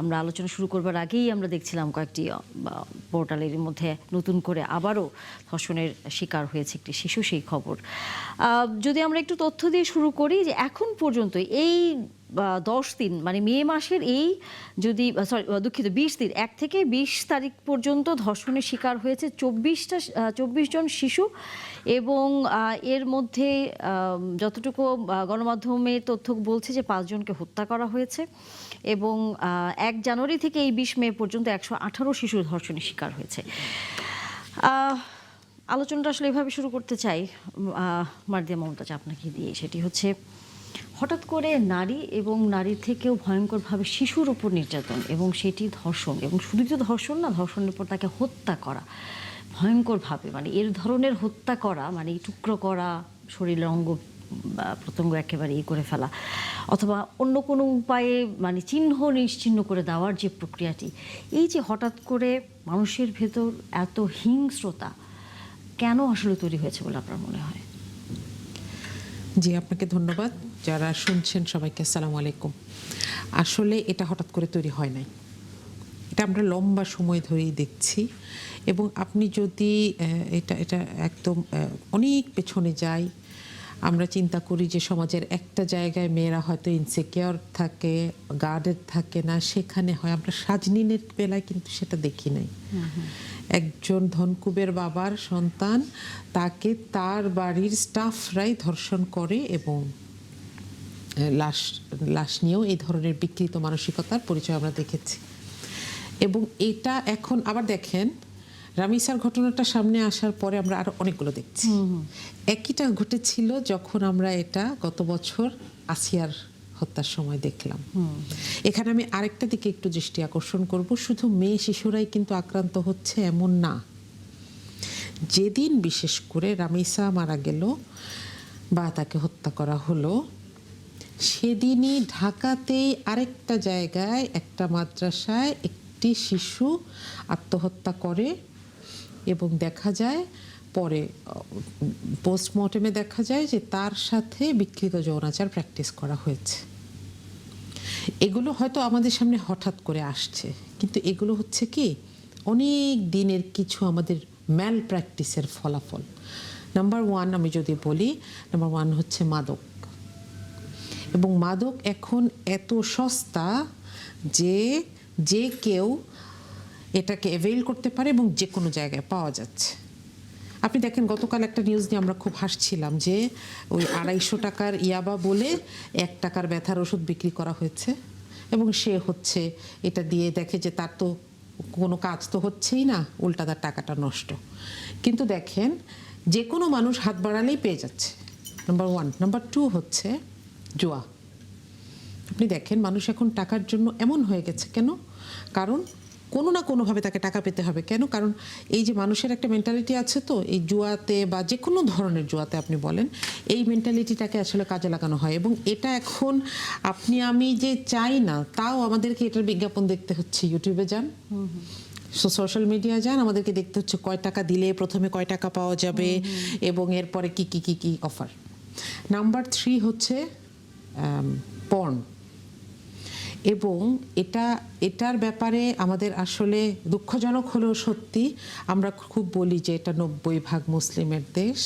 আমরা আলোচনা শুরু করবার আগেই আমরা দেখছিলাম কয়েকটি পোর্টালের মধ্যে নতুন করে আবারও ধর্ষণের শিকার হয়েছে একটি শিশু, সেই খবর। যদি আমরা একটু তথ্য দিয়ে শুরু করি, যে এখন পর্যন্ত এই 10 দিন মানে মে মাসের এই যদি দুঃখিত 20 দিন 1 থেকে 20 তারিখ পর্যন্ত ধর্ষণের শিকার হয়েছে 24 জন শিশু, এবং এর মধ্যে যতটুকু গণমাধ্যমের তথ্য বলছে যে 5 জনকে হত্যা করা হয়েছে, এবং 1 জানুয়ারি থেকে এই 20 মে পর্যন্ত 118 শিশু ধর্ষণের শিকার হয়েছে। আলোচনাটা আসলে এভাবে শুরু করতে চাই মার্দিয়া মমতাজ আপনাকে দিয়ে, সেটি হচ্ছে হঠাৎ করে নারী এবং নারী থেকেও ভয়ঙ্করভাবে শিশুর উপর নির্যাতন, এবং সেটি ধর্ষণ, এবং শুধু তো ধর্ষণ না, ধর্ষণের পর তাকে হত্যা করা ভয়ঙ্করভাবে, মানে এর ধরনের হত্যা করা মানে টুকরো করা, শরীরের অঙ্গ প্রত্যঙ্গ একেবারে করে ফেলা, অথবা অন্য কোনো উপায়ে মানে চিহ্ন নিশ্চিহ্ন করে দেওয়ার যে প্রক্রিয়াটি, এই যে হঠাৎ করে মানুষের ভেতর এত হিংস্রতা কেন আসলে তৈরি হয়েছে বলে আপনার মনে হয়? জি, আপনাকে ধন্যবাদ। যারা শুনছেন সবাইকে আসসালামু আলাইকুম। আসলে এটা হঠাৎ করে তৈরি হয় নাই, এটা আমরা লম্বা সময় ধরেই দেখছি। এবং আপনি যদি এটা একদম অনেক পেছনে যাই, আমরা চিন্তা করি যে সমাজের একটা জায়গায় মেয়েরা হয়তো ইনসিকিউর থাকে, গার্ডেড থাকে না, সেখানে হয়। আমরা সাজনিনের বেলায় কিন্তু সেটা দেখি নাই। একজন ধনকুবের বাবার সন্তান, তাকে তার বাড়ির স্টাফরাই ধর্ষণ করে, এবং লাশ নিয়েও এই ধরনের বিকৃত মানসিকতার পরিচয় আমরা দেখেছি। এবং এটা এখন আবার দেখেন, রামিসার ঘটনাটা সামনে আসার পরে আমরা আরো অনেকগুলো দেখছি। একইটা ঘটেছিল যখন আমরা এটা গত বছর আসিয়ার হত্যার সময় দেখলাম। এখানে আমি আরেকটা দিকে একটু দৃষ্টি আকর্ষণ করব, শুধু মেয়ে শিশুরাই কিন্তু আক্রান্ত হচ্ছে এমন না। যেদিন বিশেষ করে রামিসা মারা গেল বা তাকে হত্যা করা হলো, সেদিনই ঢাকাতেই আরেকটা জায়গায় একটা মাদ্রাসায় একটি শিশু আত্মহত্যা করে, এবং দেখা যায় পরে পোস্টমর্টেমে দেখা যায় যে তার সাথে বিকৃত যৌনাচার প্র্যাকটিস করা হয়েছে। এগুলো হয়তো আমাদের সামনে হঠাৎ করে আসছে, কিন্তু এগুলো হচ্ছে কি অনেক দিনের কিছু আমাদের ম্যাল প্র্যাকটিসের ফলাফল। নাম্বার 1 আমি যদি বলি, নাম্বার 1 হচ্ছে মাদক। এবং মাদক এখন এত সস্তা যে কেউ এটাকে অ্যাভেইল করতে পারে, এবং যে কোনো জায়গায় পাওয়া যাচ্ছে। আপনি দেখেন, গতকাল একটা নিউজ নিয়ে আমরা খুব হাসছিলাম যে ওই 250 টাকার ইয়াবা বলে 1 টাকার ব্যথার ওষুধ বিক্রি করা হয়েছে, এবং সে হচ্ছে এটা দিয়ে দেখে যে তার তো কোনো কাজ তো হচ্ছেই না, উল্টা তার টাকাটা নষ্ট। কিন্তু দেখেন, যে কোনো মানুষ হাত বাড়ালেই পেয়ে যাচ্ছে, নাম্বার 1। নাম্বার 2 হচ্ছে জুয়া। আপনি দেখেন, মানুষ এখন টাকার জন্য এমন হয়ে গেছে কেন? কারণ কোনো না কোনোভাবে তাকে টাকা পেতে হবে। কেন? কারণ এই যে মানুষের একটা মেন্টালিটি আছে, তো এই জুয়াতে বা যে কোনো ধরনের জুয়াতে আপনি বলেন, এই মেন্টালিটিটাকে আসলে কাজে লাগানো হয়। এবং এটা এখন আপনি আমি যে চাই না, তাও আমাদেরকে এটার বিজ্ঞাপন দেখতে হচ্ছে। ইউটিউবে যান, সোশ্যাল মিডিয়া যান, আমাদেরকে দেখতে হচ্ছে কয় টাকা দিলে প্রথমে কয় টাকা পাওয়া যাবে, এবং এরপরে কি কি কি কি অফার। নাম্বার 3 হচ্ছে পর্ন। এবং এটার ব্যাপারে আমাদের আসলে দুঃখজনক হলেও সত্যি, আমরা খুব বলি যে এটা 90% মুসলিমের দেশ,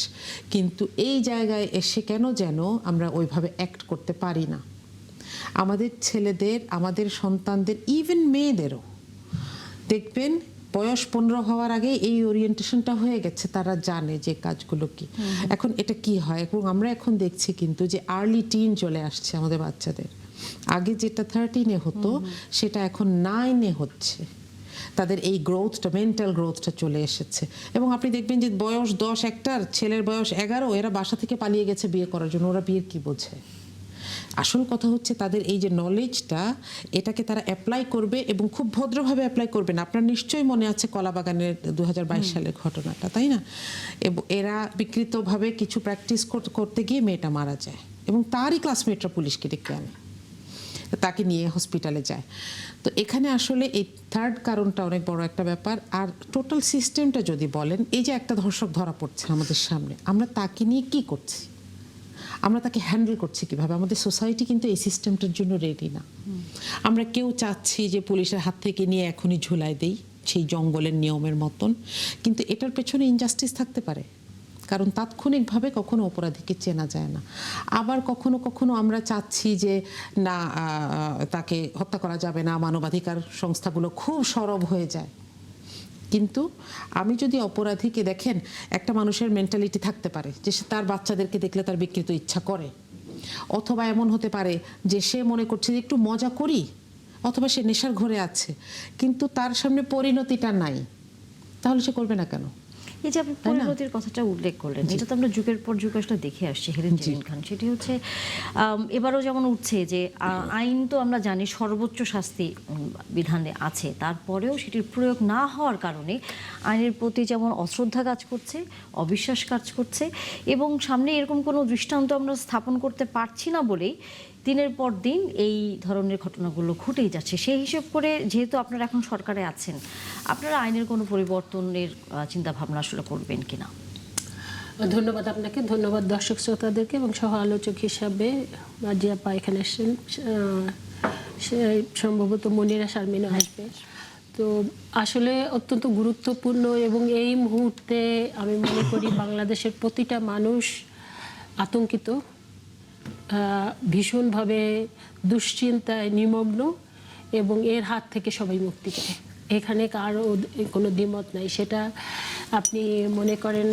কিন্তু এই জায়গায় এসে কেন যেন আমরা ওইভাবে অ্যাক্ট করতে পারি না। আমাদের ছেলেদের, আমাদের সন্তানদের, ইভেন মেয়েদেরও দেখবেন বয়স 15 হওয়ার আগে এই ওরিয়েন্টেশনটা হয়ে গেছে, তারা জানে যে কাজগুলো কি। এখন এটা কি হয়, এবং আমরা এখন দেখছি কিন্তু যে আর্লি টিন চলে আসছে আমাদের বাচ্চাদের। আগে যেটা 13-এ হতো, সেটা এখন 9-এ হচ্ছে। তাদের এই গ্রোথটা, মেন্টাল গ্রোথটা চলে এসেছে। এবং আপনি দেখবেন যে বয়স 10 একটার, ছেলের বয়স 11, এরা বাসা থেকে পালিয়ে গেছে বিয়ে করার জন্য। ওরা বিয়ের কি বোঝে? আসল কথা হচ্ছে তাদের এই যে নলেজটা, এটাকে তারা অ্যাপ্লাই করবে, এবং খুব ভদ্রভাবে অ্যাপ্লাই করবে না। আপনার নিশ্চয়ই মনে আছে কলাবাগানের 2022 সালের ঘটনাটা, তাই না? এবং এরা বিকৃতভাবে কিছু প্র্যাকটিস করতে গিয়ে মেয়েটা মারা যায়, এবং তারই ক্লাসমেটরা পুলিশকে ডেকে আনে, তাকে নিয়ে হসপিটালে যায়। তো এখানে আসলে এই 3rd কারণটা অনেক বড় একটা ব্যাপার। আর টোটাল সিস্টেমটা যদি বলেন, এই যে একটা ধর্ষক ধরা পড়ছে আমাদের সামনে, আমরা তাকে নিয়ে কি করছি? আমরা তাকে হ্যান্ডেল করছি কিভাবে। আমাদের সোসাইটি কিন্তু এই সিস্টেমটার জন্য রেডি না। আমরা কেউ চাচ্ছি যে পুলিশের হাত থেকে নিয়ে এখনই ঝুলাই দেই সেই জঙ্গলের নিয়মের মতন, কিন্তু এটার পেছনে ইনজাস্টিস থাকতে পারে, কারণ তাৎক্ষণিকভাবে কখনো অপরাধীকে চেনা যায় না। আবার কখনো কখনো আমরা চাচ্ছি যে না, তাকে হত্যা করা যাবে না, মানবাধিকার সংস্থাগুলো খুব সরব হয়ে যায়। কিন্তু আমি যদি অপরাধীকে, দেখেন একটা মানুষের মেন্টালিটি থাকতে পারে যে সে তার বাচ্চাদেরকে দেখলে তার বিকৃত ইচ্ছা করে, অথবা এমন হতে পারে যে সে মনে করছে যে একটু মজা করি, অথবা সে নেশার ঘরে আছে কিন্তু তার সামনে পরিণতিটা নাই, তাহলে সে করবে না কেন? এই যে আপনি পরিণতির কথাটা উল্লেখ করলেন, এটা তো আমরা যুগের পর যুগ আসলে দেখে আসছি হেলেন জেরিন খান। সেটি হচ্ছে এবারও যেমন উঠছে যে আইন তো আমরা জানি সর্বোচ্চ শাস্তি বিধানে আছে, তারপরেও সেটির প্রয়োগ না হওয়ার কারণে আইনের প্রতি যেমন অশ্রদ্ধা কাজ করছে, অবিশ্বাস কাজ করছে, এবং সামনে এরকম কোনো দৃষ্টান্ত আমরা স্থাপন করতে পারছি না বলেই দিনের পর দিন এই ধরনের ঘটনাগুলো ঘটেই যাচ্ছে। সেই হিসেব করে যেহেতু আপনারা এখন সরকারে আছেন, আপনারা আইনের কোনো পরিবর্তনের চিন্তা ভাবনা আসলে করবেন কিনা? ধন্যবাদ আপনাকে, ধন্যবাদ দর্শক শ্রোতাদেরকে, এবং সহ আলোচক হিসাবে মাজিয়া আপা এখানে এসেছেন, সম্ভবত মনিরা শারমিনও আসবে। তো আসলে অত্যন্ত গুরুত্বপূর্ণ, এবং এই মুহূর্তে আমি মনে করি বাংলাদেশের প্রতিটা মানুষ আতঙ্কিত, ভীষণভাবে দুশ্চিন্তায় নিমগ্ন, এবং এর হাত থেকে সবাই মুক্তি চায়। এখানে কারো কোনো দ্বিমত নাই। সেটা আপনি মনে করেন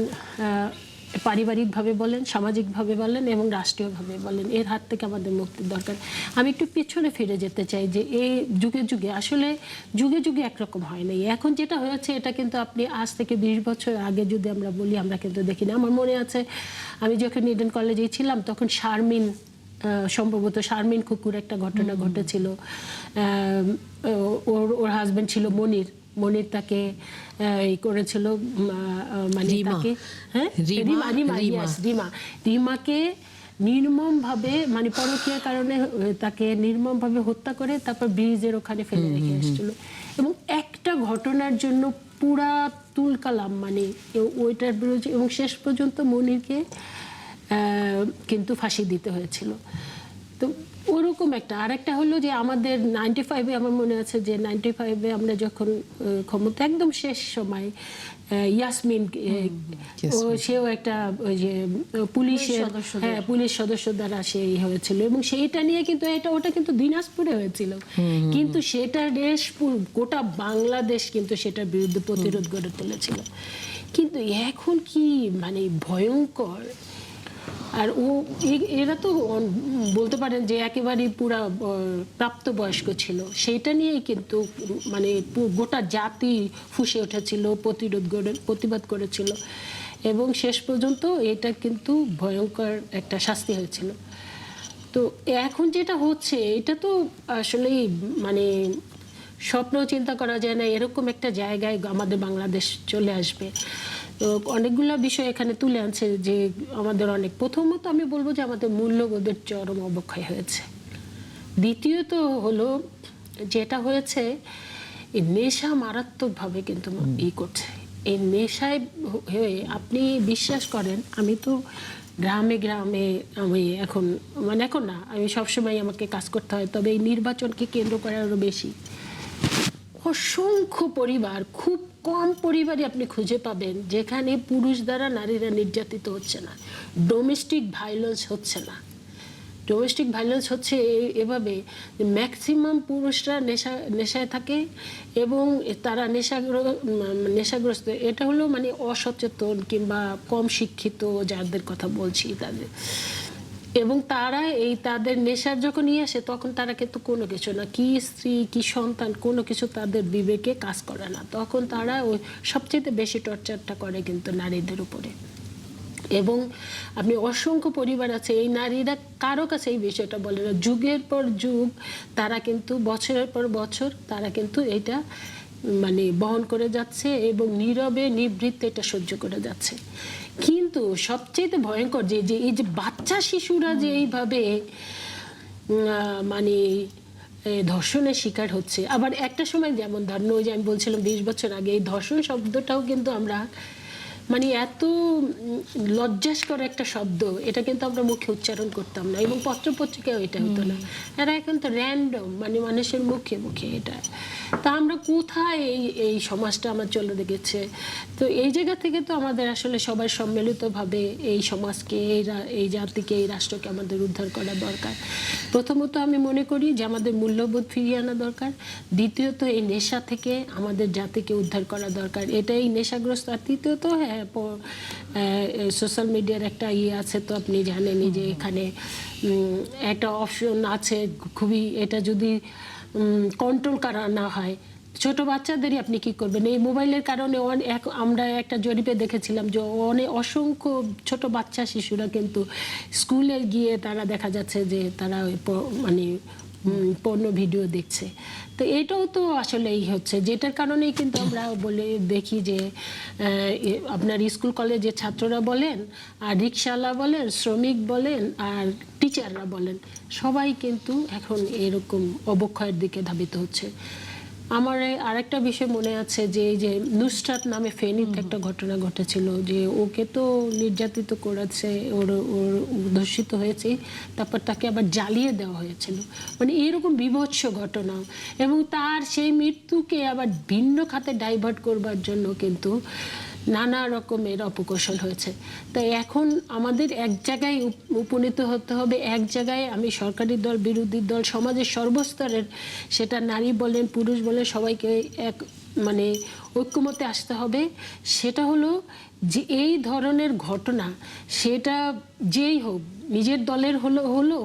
পারিবারিকভাবে বলেন, সামাজিকভাবে বলেন, এবং রাষ্ট্রীয়ভাবে বলেন, এর হাত থেকে আমাদের মুক্তির দরকার। আমি একটু পিছনে ফিরে যেতে চাই যে এই যুগে যুগে আসলে যুগে যুগে একরকম হয় নাই। এখন যেটা হয়েছে এটা কিন্তু আপনি আজ থেকে 20 বছর আগে যদি আমরা বলি, আমরা কিন্তু দেখি না। আমার মনে আছে আমি যখন ইডেন কলেজে ছিলাম তখন শারমিন, সম্ভবত শারমিন খুকুর একটা ঘটনা ঘটেছিল। ওর হাজবেন্ড ছিল মনির, মনির তাকে এই করেছিল, মানে তাকে রিমাকে নির্মমভাবে, মানে পরকীয়ার কারণে তাকে নির্মমভাবে হত্যা করে তারপর ব্রিজের ওখানে ফেলে রেখে এসেছিল। এবং একটা ঘটনার জন্য পুরা তুলকালাম, মানে ওইটার বিরুদ্ধে, এবং শেষ পর্যন্ত মনিরকে কিন্তু ফাঁসি দিতে হয়েছিল। তো ওরকম একটা আরেকটা হলো যে আমাদের 95-এ আমার মনে আছে যে 95-এ আমরা যখন ক্ষমতা একদম শেষ সময় ইয়াসমিন, সেও একটা ওই যে পুলিশের পুলিশ সদস্য দ্বারা সেই হয়েছিল, এবং সেইটা নিয়ে কিন্তু ওটা কিন্তু দিনাজপুরে হয়েছিল, কিন্তু সেটা গোটা বাংলাদেশ কিন্তু সেটার বিরুদ্ধে প্রতিরোধ গড়ে তুলেছিল। কিন্তু এখন কি মানে ভয়ঙ্কর। আর এরা তো বলতে পারেন যে একেবারেই পুরা প্রাপ্তবয়স্ক ছিল, সেইটা নিয়েই কিন্তু মানে গোটা জাতি ফুঁসে উঠেছিল, প্রতিবাদ করেছিল, এবং শেষ পর্যন্ত এটা কিন্তু ভয়ঙ্কর একটা শাস্তি হয়েছিল। তো এখন যেটা হচ্ছে এটা তো আসলেই মানে স্বপ্ন চিন্তা করা যায় না এরকম একটা জায়গায় আমাদের বাংলাদেশ চলে আসবে। তো অনেকগুলো বিষয় এখানে তুলে আনছে যে আমাদের অনেক, প্রথমত আমি বলবো যে আমাদের মূল্যবোধের চরম অবক্ষয় হয়েছে। দ্বিতীয়ত হলো যেটা হয়েছে, এই নেশা মারাত্মকভাবে কিন্তু করছে। এই নেশায় হয়ে আপনি বিশ্বাস করেন, আমি তো গ্রামে গ্রামে, আমি এখন মানে এখন না, আমি সবসময় আমাকে কাজ করতে হয়, তবে এই নির্বাচনকে কেন্দ্র করে আরো বেশি অসংখ্য পরিবার, খুব কম পরিবারই আপনি খুঁজে পাবেন যেখানে পুরুষ দ্বারা নারীরা নির্যাতিত হচ্ছে না, ডোমেস্টিক ভায়োলেন্স হচ্ছে না। ডোমেস্টিক ভায়োলেন্স হচ্ছে এভাবে ম্যাক্সিমাম পুরুষরা নেশায় থাকে, এবং তারা নেশাগ্রস্ত, এটা হলো মানে অসচেতন কিংবা কম শিক্ষিত যাদের কথা বলছি তাদের, এবং তারা এই তাদের নেশার যখন নিয়ে আসে তখন তারা কিন্তু কোনো কিছু না, কি স্ত্রী কি সন্তান কোনো কিছু তাদের বিবেকে কাজ করে না, তখন তারা ওই সবচেয়ে বেশি টর্চারটা করে কিন্তু নারীদের উপরে। এবং আপনি অসংখ্য পরিবার আছে, এই নারীরা কারো কাছে এই বিষয়টা বলে না, যুগের পর যুগ তারা কিন্তু বছরের পর বছর তারা কিন্তু এটা মানে বহন করে যাচ্ছে, এবং নীরবে নিবৃত্তে এটা সহ্য করে যাচ্ছে। কিন্তু সবচেয়ে ভয়ঙ্কর যে এই যে বাচ্চা শিশুরা যে এইভাবে মানে ধর্ষণের শিকার হচ্ছে। আবার একটা সময় যেমন ধরেন ওই যে আমি বলছিলাম 20 বছর আগে, এই ধর্ষণ শব্দটাও কিন্তু আমরা মানে এত লজ্জাস্কর একটা শব্দ, এটা কিন্তু আমরা মুখে উচ্চারণ করতাম না, এবং পত্রপত্রিকাও এটা হতো না। এরা এখন তো র্যান্ডম, মানে মানুষের মুখে মুখে এটা। তা আমরা কোথায় এই এই সমাজটা আমার চলে গেছে। তো এই জায়গা থেকে তো আমাদের আসলে সবাই সম্মিলিতভাবে এই সমাজকে, এই জাতিকে, এই রাষ্ট্রকে আমাদের উদ্ধার করা দরকার। প্রথমত আমি মনে করি যে আমাদের মূল্যবোধ ফিরিয়ে আনা দরকার। দ্বিতীয়ত এই নেশা থেকে আমাদের জাতিকে উদ্ধার করা দরকার, এটাই নেশাগ্রস্ত। আর তৃতীয়ত সোশ্যাল মিডিয়ার একটা আছে, তো আপনি জানেনই যে এখানে একটা অপশন আছে খুবই, এটা যদি কন্ট্রোল করা না হয়, ছোট বাচ্চাদেরই আপনি কি করবেন। এই মোবাইলের কারণে আমরা একটা জরিপে দেখেছিলাম যে অসংখ্য ছোট বাচ্চা শিশুরা কিন্তু স্কুলে গিয়ে তারা দেখা যাচ্ছে যে তারা মানে পর্নো ভিডিও দেখছে। তো এটাও তো আসলেই হচ্ছে, যেটার কারণেই কিন্তু আমরা দেখি যে আপনার স্কুল কলেজের ছাত্ররা বলেন, আর রিক্সাওয়ালা বলেন, শ্রমিক বলেন, আর টিচাররা বলেন, সবাই কিন্তু এখন এরকম অবক্ষয়ের দিকে ধাবিত হচ্ছে। আমার আরেকটা বিষয় মনে আছে যে এই যে নুসরাত নামে ফেনীতে একটা ঘটনা ঘটেছিল, যে ওকে তো নির্যাতিত করেছে, ওর ধর্ষিত হয়েছে, তারপর তাকে আবার জ্বালিয়ে দেওয়া হয়েছিল। মানে এরকম বীভৎস ঘটনা, এবং তার সেই মৃত্যুকে আবার ভিন্ন খাতে ডাইভার্ট করবার জন্য কিন্তু নানা রকমের অপকৌশল হয়েছে। তাই এখন আমাদের এক জায়গায় উপনীত হতে হবে, এক জায়গায় আমি সরকারি দল, বিরোধী দল, সমাজের সর্বস্তরের, সেটা নারী বলেন পুরুষ বলেন, সবাইকে এক মানে ঐক্যমতে আসতে হবে। সেটা হলো যে এই ধরনের ঘটনা, সেটা যেই হোক, নিজের দলের হলো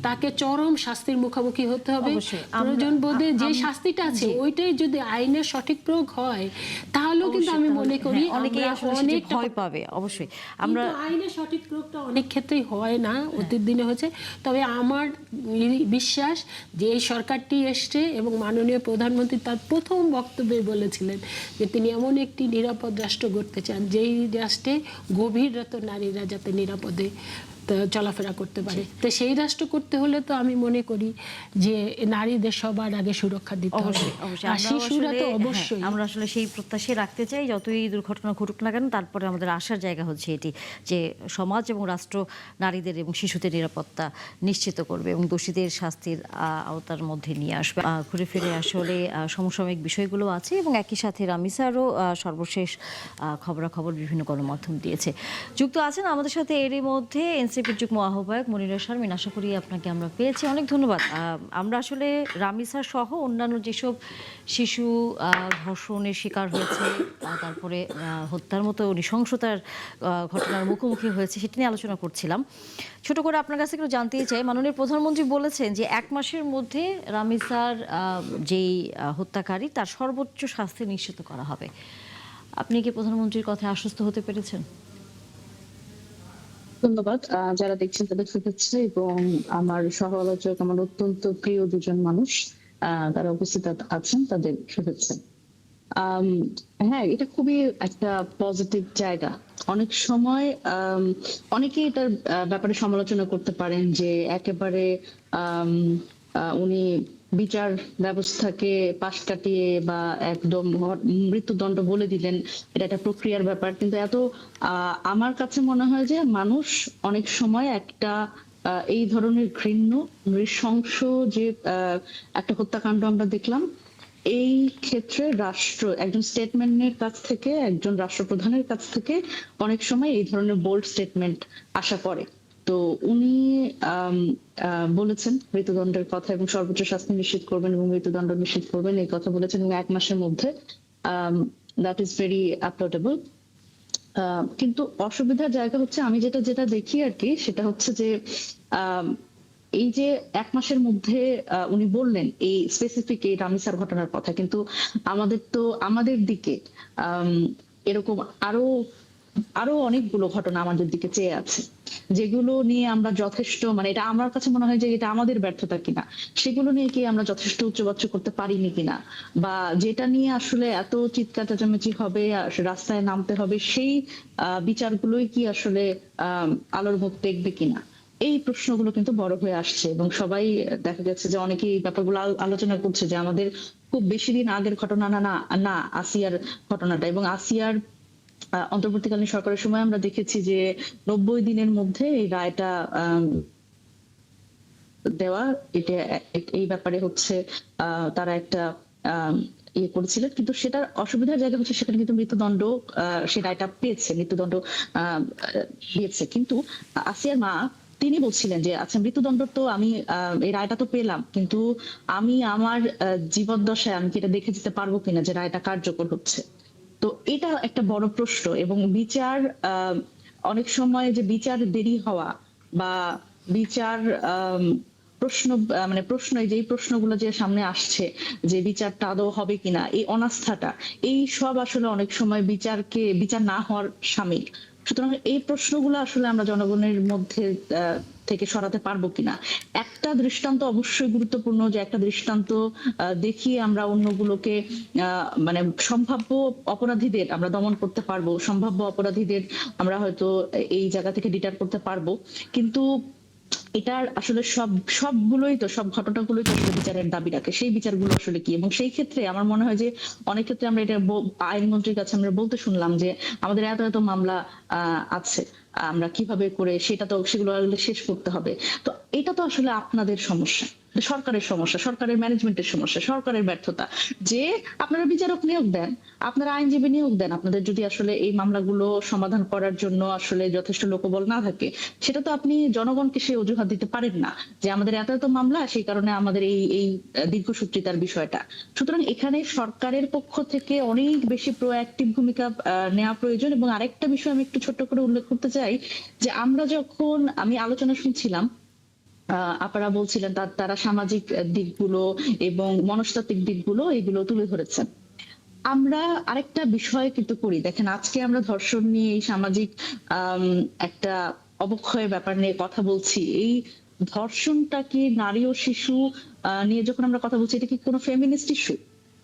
তাকে চরম শাস্তির মুখোমুখি হতে হবে। প্রয়োজন বোধে যে শাস্তিটা আছে ওইটাই যদি আইনের সঠিক প্রয়োগ হয়, তাহলেও কিন্তু আমি মনে করি অনেকেই আসলে ভয় পাবে। অবশ্যই আমরা আইনের সঠিক প্রয়োগটা অনেক ক্ষেত্রেই হয় না, অতীত দিনে হয়েছে। তবে আমার বিশ্বাস যে এই সরকারটি এসছে এবং মাননীয় প্রধানমন্ত্রী তার প্রথম বক্তব্যে বলেছিলেন যে তিনি এমন একটি নিরাপদ রাষ্ট্র গড়তে চান, যেই রাষ্ট্রে গভীররত নারীরা যাতে নিরাপদে চলাফেরা করতে পারে। তো সেই রাষ্ট্র করতে হলে তো আমি মনে করি যে নারীদের সবার আগে সুরক্ষা দিতে হবে, আর শিশুরা তো অবশ্যই। আমরা আসলে সেই প্রত্যাশা রাখতে চাই, যতই দুর্ঘটনা ঘটুক না কেন, তারপরে আমাদের আসার জায়গা হচ্ছে এটি যে সমাজ এবং রাষ্ট্র নারীদের এবং শিশুদের নিরাপত্তা নিশ্চিত করবে এবং দোষীদের শাস্তির আওতার মধ্যে নিয়ে আসবে। ঘুরে ফিরে আসলে সমসাময়িক বিষয়গুলো আছে, এবং একই সাথে রামিসারও সর্বশেষ খবরাখবর বিভিন্ন গণমাধ্যম দিয়েছে। যুক্ত আছেন আমাদের সাথে এরই মধ্যে এনসিপির যুগ্ম আহ্বায়ক মনিরা শারমিন। আশা করি আপনাকে আমরা পেয়েছি, অনেক ধন্যবাদ। আমরা আসলে রামিসা সহ অন্যান্য যেসব শিশু ধর্ষণের শিকার হয়েছে, তারপরে হত্যার মতো নৃশংসতার ঘটনার মুখোমুখি হয়েছে, সেটা নিয়ে আলোচনা করছিলাম। ছোট করে আপনার কাছে একটু জানতেই চাই, মাননীয় প্রধানমন্ত্রী বলেছেন যে 1 মাসের মধ্যে রামিসার যেই হত্যাকারী তার সর্বোচ্চ শাস্তি নিশ্চিত করা হবে। আপনি কি প্রধানমন্ত্রীর কথায় আশ্বস্ত হতে পেরেছেন? ধন্যবাদ। যারা দেখছেন তাদের শুভেচ্ছা, এবং আমার সহ আলোচক আমার অত্যন্ত প্রিয় দুজন মানুষ তারা উপস্থিত আছেন, তাদের শুভেচ্ছা। হ্যাঁ, এটা খুবই একটা পজিটিভ জায়গা। অনেক সময় অনেকেই এটার ব্যাপারে সমালোচনা করতে পারেন যে একেবারে উনি বিচার ব্যবস্থাকে পাশ কাটিয়ে বা একদম মৃত্যুদণ্ড বলে দিলেন, এটা একটা প্রক্রিয়ার ব্যাপার। কিন্তু আমার কাছে মনে হয় যে মানুষ অনেক সময় একটা এই ধরনের ঘৃণ্য নৃশংস যে একটা হত্যাকাণ্ড আমরা দেখলাম, এই ক্ষেত্রে একজন স্টেটমেন্টের কাছ থেকে, একজন রাষ্ট্রপ্রধানের কাছ থেকে অনেক সময় এই ধরনের বোল্ড স্টেটমেন্ট আশা করে। তো উনি বলেছেন মৃত্যুদণ্ডের কথা এবং সর্বোচ্চ শাস্তি নিশ্চিত করবেন এবং মৃত্যুদণ্ড নিশ্চিত করবেন, এই কথা বলেছেন, এবং 1 মাসের মধ্যে। That is very applicable. কিন্তু অসুবিধার জায়গা হচ্ছে, আমি যেটা দেখি আর কি, সেটা হচ্ছে যে এই যে 1 মাসের মধ্যে উনি বললেন এই স্পেসিফিক এই রামিসার ঘটনার কথা, কিন্তু আমাদের দিকে এরকম আরো অনেকগুলো ঘটনা আমাদের দিকে চেয়ে আছে, যেগুলো নিয়ে আমরা যথেষ্ট, মানে এটা আমার কাছে মনে হয় যে এটা আমাদের ব্যর্থতা কিনা, সেগুলো নিয়ে কি আমরা যথেষ্ট উচ্চবাচ্য করতে পারিনি কিনা, বা যেটা নিয়ে আসলে এত চিৎকার চেঁচামেচি হবে, রাস্তায় নামতে হবে, সেই বিচারগুলোই কি আসলে আলোর মুখ দেখবে কিনা, এই প্রশ্নগুলো কিন্তু বড় হয়ে আসছে। এবং সবাই দেখা যাচ্ছে যে অনেকেই এই ব্যাপারগুলো আলোচনা করছে যে আমাদের খুব বেশি দিন আগের ঘটনা না আসিয়ার ঘটনাটা, এবং আসিয়ার অন্তর্বর্তীকালীন সরকারের সময় আমরা দেখেছি যে 90 দিনের মধ্যে এই রায়টা দেওয়া, এটা এই ব্যাপারে হচ্ছে তারা একটা ইয়ে করেছিলেন, কিন্তু সেটার অসুবিধার জায়গা হচ্ছে সেখানে কিন্তু মৃত্যুদণ্ড সে রায়টা পেয়েছে, মৃত্যুদণ্ড দিয়েছে। কিন্তু আসিয়ার মা তিনি বলছিলেন যে আচ্ছা মৃত্যুদণ্ড তো আমি এই রায়টা তো পেলাম, কিন্তু আমি আমার জীবদ্দশায় আমি কি এটা দেখে যেতে পারবো কিনা যে রায়টা কার্যকর হচ্ছে। তো এটা একটা বড় প্রশ্ন। এবং বিচার অনেক সময় যে বিচার দেরি হওয়া বা বিচার প্রশ্ন মানে প্রশ্ন যে প্রশ্নগুলো যে সামনে আসছে যে বিচারটা আদৌ হবে কিনা, এই অনাস্থাটা, এই সব আসলে অনেক সময় বিচার না হওয়ার শামিল। সুতরাং এই প্রশ্নগুলো আসলে আমরা জনগণের মধ্যে থেকে সরাতে পারবো কিনা। একটা দৃষ্টান্ত অবশ্যই গুরুত্বপূর্ণ, যে একটা দৃষ্টান্ত দেখিয়ে আমরা অন্যগুলোকে মানে সম্ভাব্য অপরাধীদের আমরা দমন করতে পারবো, সম্ভাব্য অপরাধীদের আমরা হয়তো এই জায়গা থেকে ডিটার করতে পারবো। কিন্তু এটার আসলে সবগুলোই তো, সব ঘটনাগুলোই তো আসলে বিচারের দাবি রাখে। সেই বিচারগুলো আসলে কি? এবং সেই ক্ষেত্রে আমার মনে হয় যে অনেক ক্ষেত্রে আমরা এটা আইনমন্ত্রীর কাছে আমরা বলতে শুনলাম যে আমাদের এত এত মামলা আছে, আমরা কিভাবে করে সেগুলো শেষ করতে হবে। তো এটা তো আসলে আপনাদের সমস্যা, সরকারের সমস্যা, সরকারের ম্যানেজমেন্টের সমস্যা, সরকারের ব্যর্থতা। যে আপনারা বিচারক নিয়োগ দেন, আপনারা আইনজীবী নিয়োগ দেন, আপনাদের যদি আসলে এই মামলাগুলো সমাধান করার জন্য আসলে যথেষ্ট লোকবল না থাকে, সেটা তো আপনি জনগণকে সেই অজুহাত দিতে পারেন না যে আমাদের এত এত মামলা, সেই কারণে আমাদের এই দীর্ঘসূত্রিতার বিষয়টা। সুতরাং এখানে সরকারের পক্ষ থেকে অনেক বেশি প্রোঅ্যাক্টিভ ভূমিকা নেওয়া প্রয়োজন। এবং আরেকটা বিষয় আমি একটু ছোট্ট করে উল্লেখ করতে চাই, যে আমি আলোচনা শুনছিলাম, আপনারা বলছিলেন তারা সামাজিক দিকগুলো এবং মনস্তাত্ত্বিক দিকগুলো এগুলো তুলে ধরেছেন। আমরা আরেকটা বিষয় কিন্তু করি, দেখেন আজকে আমরা ধর্ষণ নিয়ে এই সামাজিক একটা অবক্ষয়ের ব্যাপার নিয়ে কথা বলছি। এই ধর্ষণটা কি নারী ও শিশু নিয়ে যখন আমরা কথা বলছি, এটা কি কোনো ফেমিনিস্ট ইস্যু?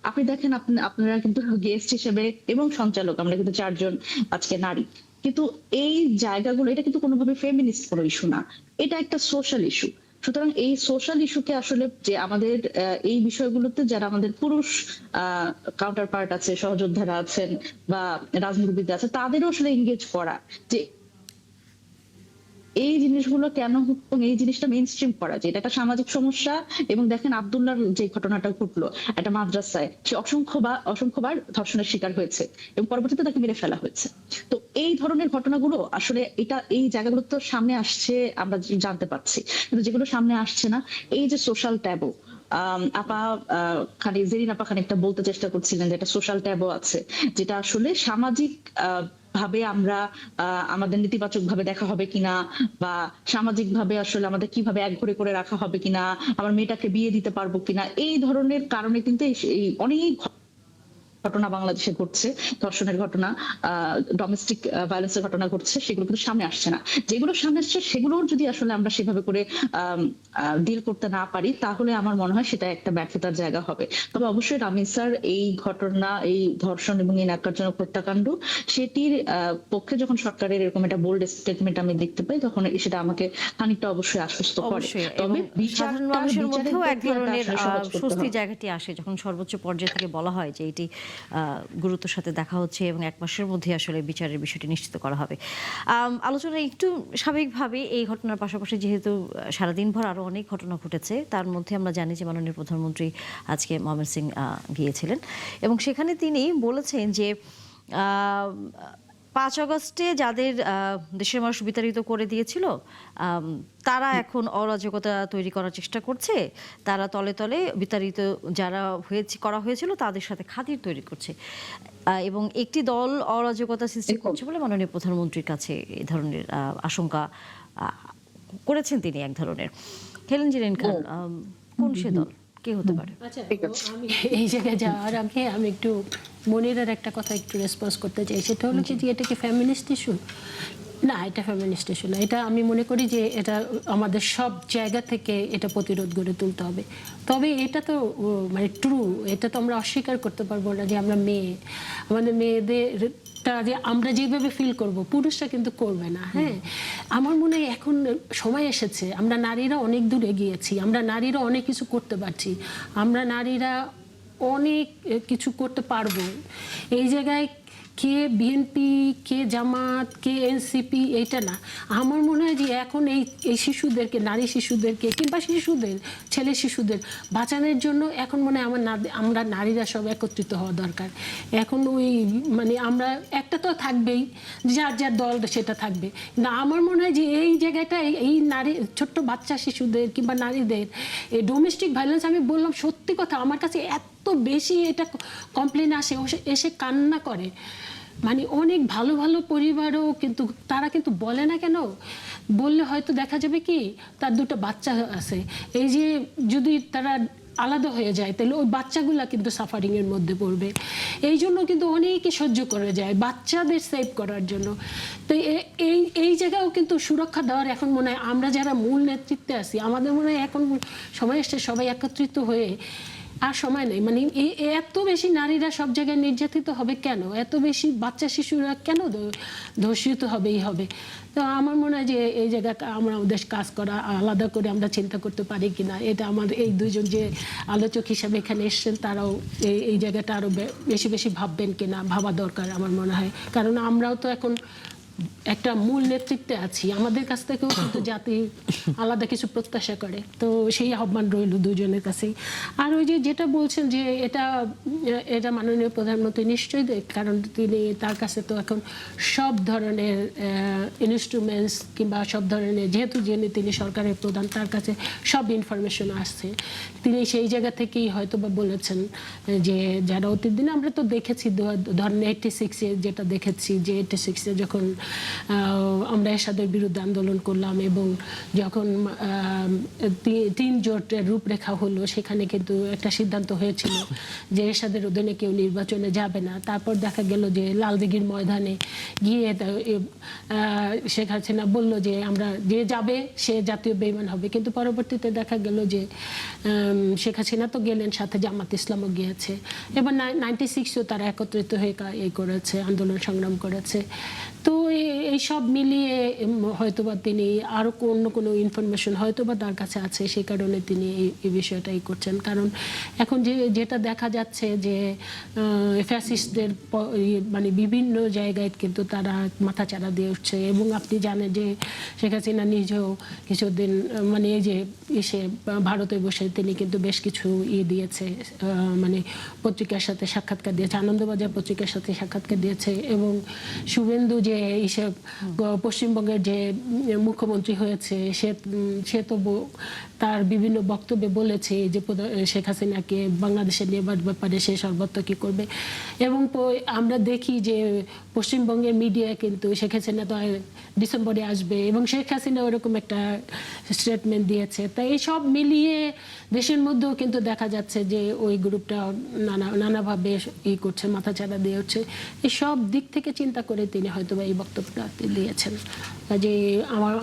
আপনি দেখেন আপনারা কিন্তু গেস্ট হিসেবে এবং সঞ্চালক আমরা কিন্তু 4 জন আজকে নারী, কিন্তু এই জায়গাগুলো এটা কিন্তু কোনোভাবে ফেমিনিস্ট কোনো ইস্যু না, এটা একটা সোশ্যাল ইস্যু। সুতরাং এই সোশ্যাল ইস্যুকে আসলে যে আমাদের এই বিষয়গুলোতে যারা আমাদের পুরুষ কাউন্টার পার্ট আছে, সহযোদ্ধারা আছেন বা রাজনীতিবিদ আছে, তাদেরও আসলে এঙ্গেজ করা, যে এই জিনিসগুলো কেন হতো, এই জিনিসটা মেইন স্ট্রিম করা, যে এটা একটা সামাজিক সমস্যা। এবং দেখেন আব্দুল্লাহর যে ঘটনাটা ঘটলো একটা মাদ্রাসায়, সে অসংখ্যবার ধর্ষণের শিকার হয়েছে এবং পরবর্তীতে তাকে মেরে ফেলা হয়েছে। তো এই ধরনের ঘটনাগুলো আসলে এই জায়গাগুলো তো সামনে আসছে, আমরা জানতে পারছি, কিন্তু যেগুলো সামনে আসছে না, এই যে সোশ্যাল ট্যাবু, জেরিন আপা খানিকটা বলতে চেষ্টা করছিলেন যে একটা সোশ্যাল ট্যাবু আছে, যেটা আসলে সামাজিক ভাবে আমরা আমাদের নেতিবাচক ভাবে দেখা হবে কিনা, বা সামাজিক ভাবে আসলে আমাদের কিভাবে একঘরে করে রাখা হবে কিনা, আমার মেয়েটাকে বিয়ে দিতে পারবো কিনা, এই ধরনের কারণে কিন্তু এই অনেক ঘটনা বাংলাদেশে ঘটছে, ধর্ষণের ঘটনা, ডোমেস্টিক ভায়োলেন্সের ঘটনা ঘটছে, সেগুলো কিন্তু সামনে আসছে না। যেগুলো সামনে আসছে সেগুলোর যদি আসলে আমরা সেভাবে করে ডিল করতে না পারি, তাহলে আমার মনে হয় সেটা একটা ব্যর্থতার জায়গা হবে। তবে অবশ্যই রামিন স্যার এই ঘটনা, এই ধর্ষণ এবং এই ন্যাক্কারজনক হত্যাকাণ্ড, সেটির পক্ষে যখন সরকারের এরকম একটা বোল্ড স্টেটমেন্ট আমি দেখতে পাই, তখন সেটা আমাকে খানিকটা অবশ্যই আশ্বস্ত করে। তবে সাধারণ মানুষের মধ্যেও এক ধরনের স্বস্তি জায়গাটি আসে যখন সর্বোচ্চ পর্যায়ে থেকে বলা হয় যে এটি গুরুত্বের সাথে দেখা হচ্ছে এবং 1 মাসের মধ্যে আসলে বিচারের বিষয়টি নিশ্চিত করা হবে। আলোচনা একটু স্বাভাবিকভাবে এই ঘটনার পাশাপাশি যেহেতু সারাদিন ভর আরও অনেক ঘটনা ঘটেছে, তার মধ্যে আমরা জানি যে মাননীয় প্রধানমন্ত্রী আজকে ময়মনসিং গিয়েছিলেন এবং সেখানে তিনি বলেছেন যে 5 আগস্টে যাদের দেশের মানুষ বিতাড়িত করে দিয়েছিল, তারা এখন অরাজকতা তৈরি করার চেষ্টা করছে, তারা তলে তলে বিতাড়িত যারা করা হয়েছিল তাদের সাথে খাতির তৈরি করছে এবং একটি দল অরাজকতা সৃষ্টি করছে বলে মাননীয় প্রধানমন্ত্রীর কাছে এই ধরনের আশঙ্কা করেছেন তিনি এক ধরনের। হেলেন জিরেন খান, কোন সে দল, কে হতে পারে? আমি এই জায়গায় যাওয়ার আগে আমি একটু মনিরের একটা কথা একটু রেসপন্স করতে চাই, সেটা হলো যে এটা কি ফেমিনিস্ট ইস্যু? না, এটা ফেমিনিস্ট ইস্যু না। এটা আমি মনে করি যে এটা আমাদের সব জায়গা থেকে এটা প্রতিরোধ গড়ে তুলতে হবে। তবে এটা তো মানে ট্রু, এটা তো আমরা অস্বীকার করতে পারবো না যে আমরা মেয়ে, আমাদের মেয়েদের যে আমরা যেভাবে ফিল করব পুরুষরা কিন্তু করবে না। হ্যাঁ, আমার মনে হয় এখন সময় এসেছে, আমরা নারীরা অনেক দূরে গিয়েছি, আমরা নারীরা অনেক কিছু করতে পারছি, আমরা নারীরা অনেক কিছু করতে পারবো। এই জায়গায় কে বিএনপি, কে জামাত, কে এনসিপি, এইটা না। আমার মনে হয় যে এখন এই শিশুদেরকে, নারী শিশুদেরকে কিংবা শিশুদের, ছেলে শিশুদের বাঁচানোর জন্য এখন মনে হয় আমরা নারীরা সব একত্রিত হওয়া দরকার। এখন ওই মানে আমরা একটা তো থাকবেই, যার যার দল সেটা থাকবে না। আমার মনে হয় যে এই জায়গাটা এই নারী, ছোট্ট বাচ্চা শিশুদের কিংবা নারীদের এই ডোমেস্টিক ভায়োলেন্স, আমি বললাম সত্যি কথা, আমার কাছে এত বেশি এটা কমপ্লেন আসে, এসে কান্না করে। মানে অনেক ভালো ভালো পরিবারও কিন্তু তারা কিন্তু বলে না কেন, বললে হয়তো দেখা যাবে কি তার দুটো বাচ্চা আছে, এই যে যদি তারা আলাদা হয়ে যায় তাহলে ওই বাচ্চাগুলা কিন্তু সাফারিং এর মধ্যে পড়বে। এই জন্য কিন্তু অনেকে সহ্য করে যায় বাচ্চাদের সেভ করার জন্য। তো এই জায়গাও কিন্তু সুরক্ষা দেওয়ার এখন মনে হয় আমরা যারা মূল নেতৃত্বে আছি, আমাদের মনে হয় এখন সময় এসছে সবাই একত্রিত হয়ে, আর সময় নেই। মানে এত বেশি নারীরা সব জায়গায় নির্যাতিত হবে কেন, এত বেশি বাচ্চা শিশুরা কেন ধর্ষিত হবেই হবে। তো আমার মনে হয় যে এই জায়গায় আমরা আমাদের কাজ করা, আলাদা করে আমরা চিন্তা করতে পারি কিনা, এটা আমার এই দুইজন যে আলোচক হিসাবে এখানে এসছেন তারাও এই জায়গাটা আরো বেশি বেশি ভাববেন কিনা, ভাবা দরকার আমার মনে হয়। কারণ আমরাও তো এখন একটা মূল নেতৃত্বে আছি, আমাদের কাছ থেকেও কিন্তু জাতি আলাদা কিছু প্রত্যাশা করে। তো সেই আহ্বান রইল দুজনের কাছেই। আর ওই যে যেটা বলছেন যে এটা মাননীয় প্রধানমন্ত্রী নিশ্চয়ই কারণ তিনি, তার কাছে তো এখন সব ধরনের ইনস্ট্রুমেন্টস কিংবা সব ধরনের, যেহেতু তিনি সরকারের প্রধান, তার কাছে সব ইনফরমেশন আসছে। তিনি সেই জায়গা থেকেই হয়তো বা বলেছেন যে যারা অতীত দিনে আমরা তো দেখেছি, ধরেন 86-এ যেটা দেখেছি, যে 86-এ যখন আমরা এরশাদের বিরুদ্ধে আন্দোলন করলাম এবং যখন 3 জোটের রূপরেখা হলো, সেখানে কিন্তু একটা সিদ্ধান্ত হয়েছিল যে এরশাদের অধীনে কেউ নির্বাচনে যাবে না। তারপর দেখা গেল যে লালদিঘির ময়দানে গিয়ে শেখ হাসিনা বলল যে আমরা যে যাবে সে জাতীয় বেঈমান হবে, কিন্তু পরবর্তীতে দেখা গেল যে শেখ হাসিনা তো গেলেন, সাথে জামাত ইসলামও গিয়েছে। এবার 96-ও তারা একত্রিত হয়ে এই করেছে, আন্দোলন সংগ্রাম করেছে। তো এই সব মিলিয়ে হয়তোবা তিনি আরো অন্য কোনো ইনফরমেশন হয়তোবা তার কাছে আছে, সেই কারণে তিনি এই বিষয়টাই করছেন। কারণ এখন যেটা দেখা যাচ্ছে যে ফ্যাসিস্টদের মানে বিভিন্ন জায়গায় কিন্তু তারা মাথাচাড়া দিয়ে উঠছে। এবং আপনি জানেন যে শেখ হাসিনা নিজেও কিছুদিন মানে এই যে এসে ভারতে বসে তিনি কিন্তু বেশ কিছু দিয়েছে, মানে পত্রিকার সাথে সাক্ষাৎকার দিয়েছে, আনন্দবাজার পত্রিকার সাথে সাক্ষাৎকার দিয়েছে। এবং শুভেন্দু যে হিসেব পশ্চিমবঙ্গের যে মুখ্যমন্ত্রী হয়েছে, সে তো তার বিভিন্ন বক্তব্যে বলেছে যে শেখ হাসিনাকে বাংলাদেশে নেবার ব্যাপারে সে সর্বত্র কি করবে। এবং আমরা দেখি যে পশ্চিমবঙ্গের মিডিয়া কিন্তু শেখ হাসিনা তো ডিসেম্বরে আসবে এবং শেখ হাসিনা ওরকম একটা স্টেটমেন্ট দিয়েছে। তাই এই সব মিলিয়ে দেশের মধ্যেও কিন্তু দেখা যাচ্ছে যে ওই গ্রুপটা নানাভাবে করছে, মাথাচাড়া দিয়ে হচ্ছে। এই সব দিক থেকে চিন্তা করে তিনি হয়তো এই বক্তব্যটা দিয়েছেন। যে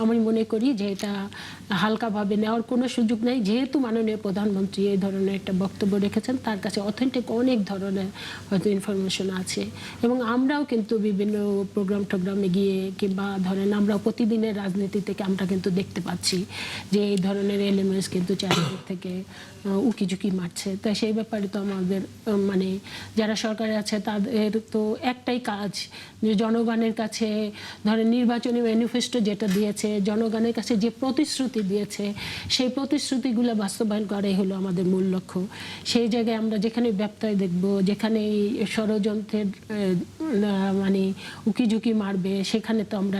আমি মনে করি যে এটা হালকাভাবে নেওয়ার কোনো সুযোগ নেই, যেহেতু মাননীয় প্রধানমন্ত্রী এই ধরনের একটা বক্তব্য রেখেছেন, তার কাছে অথেন্টিক অনেক ধরনের হয়তো ইনফরমেশন আছে। এবং আমরাও কিন্তু বিভিন্ন প্রোগ্রামে গিয়ে কিংবা ধরেন আমরা প্রতিদিনের রাজনীতি থেকে আমরা কিন্তু দেখতে পাচ্ছি যে এই ধরনের এলিমেন্টস কিন্তু চারিদিক থেকে উকিঝুঁকি মারছে। তাই সেই ব্যাপারে তো আমাদের মানে যারা সরকারে আছে তাদের তো একটাই কাজ, যে জনগণের কাছে ধরেন নির্বাচনী ম্যানিফেস্টো যেটা দিয়েছে, জনগণের কাছে যে প্রতিশ্রুতি দিয়েছে, সেই প্রতিশ্রুতিগুলো বাস্তবায়ন করাই হলো আমাদের মূল লক্ষ্য। সেই জায়গায় আমরা যেখানে ব্যত্যয় দেখব, যেখানে ষড়যন্ত্রের মানে উকিঝুঁকি মারবে, সেখানে তো আমরা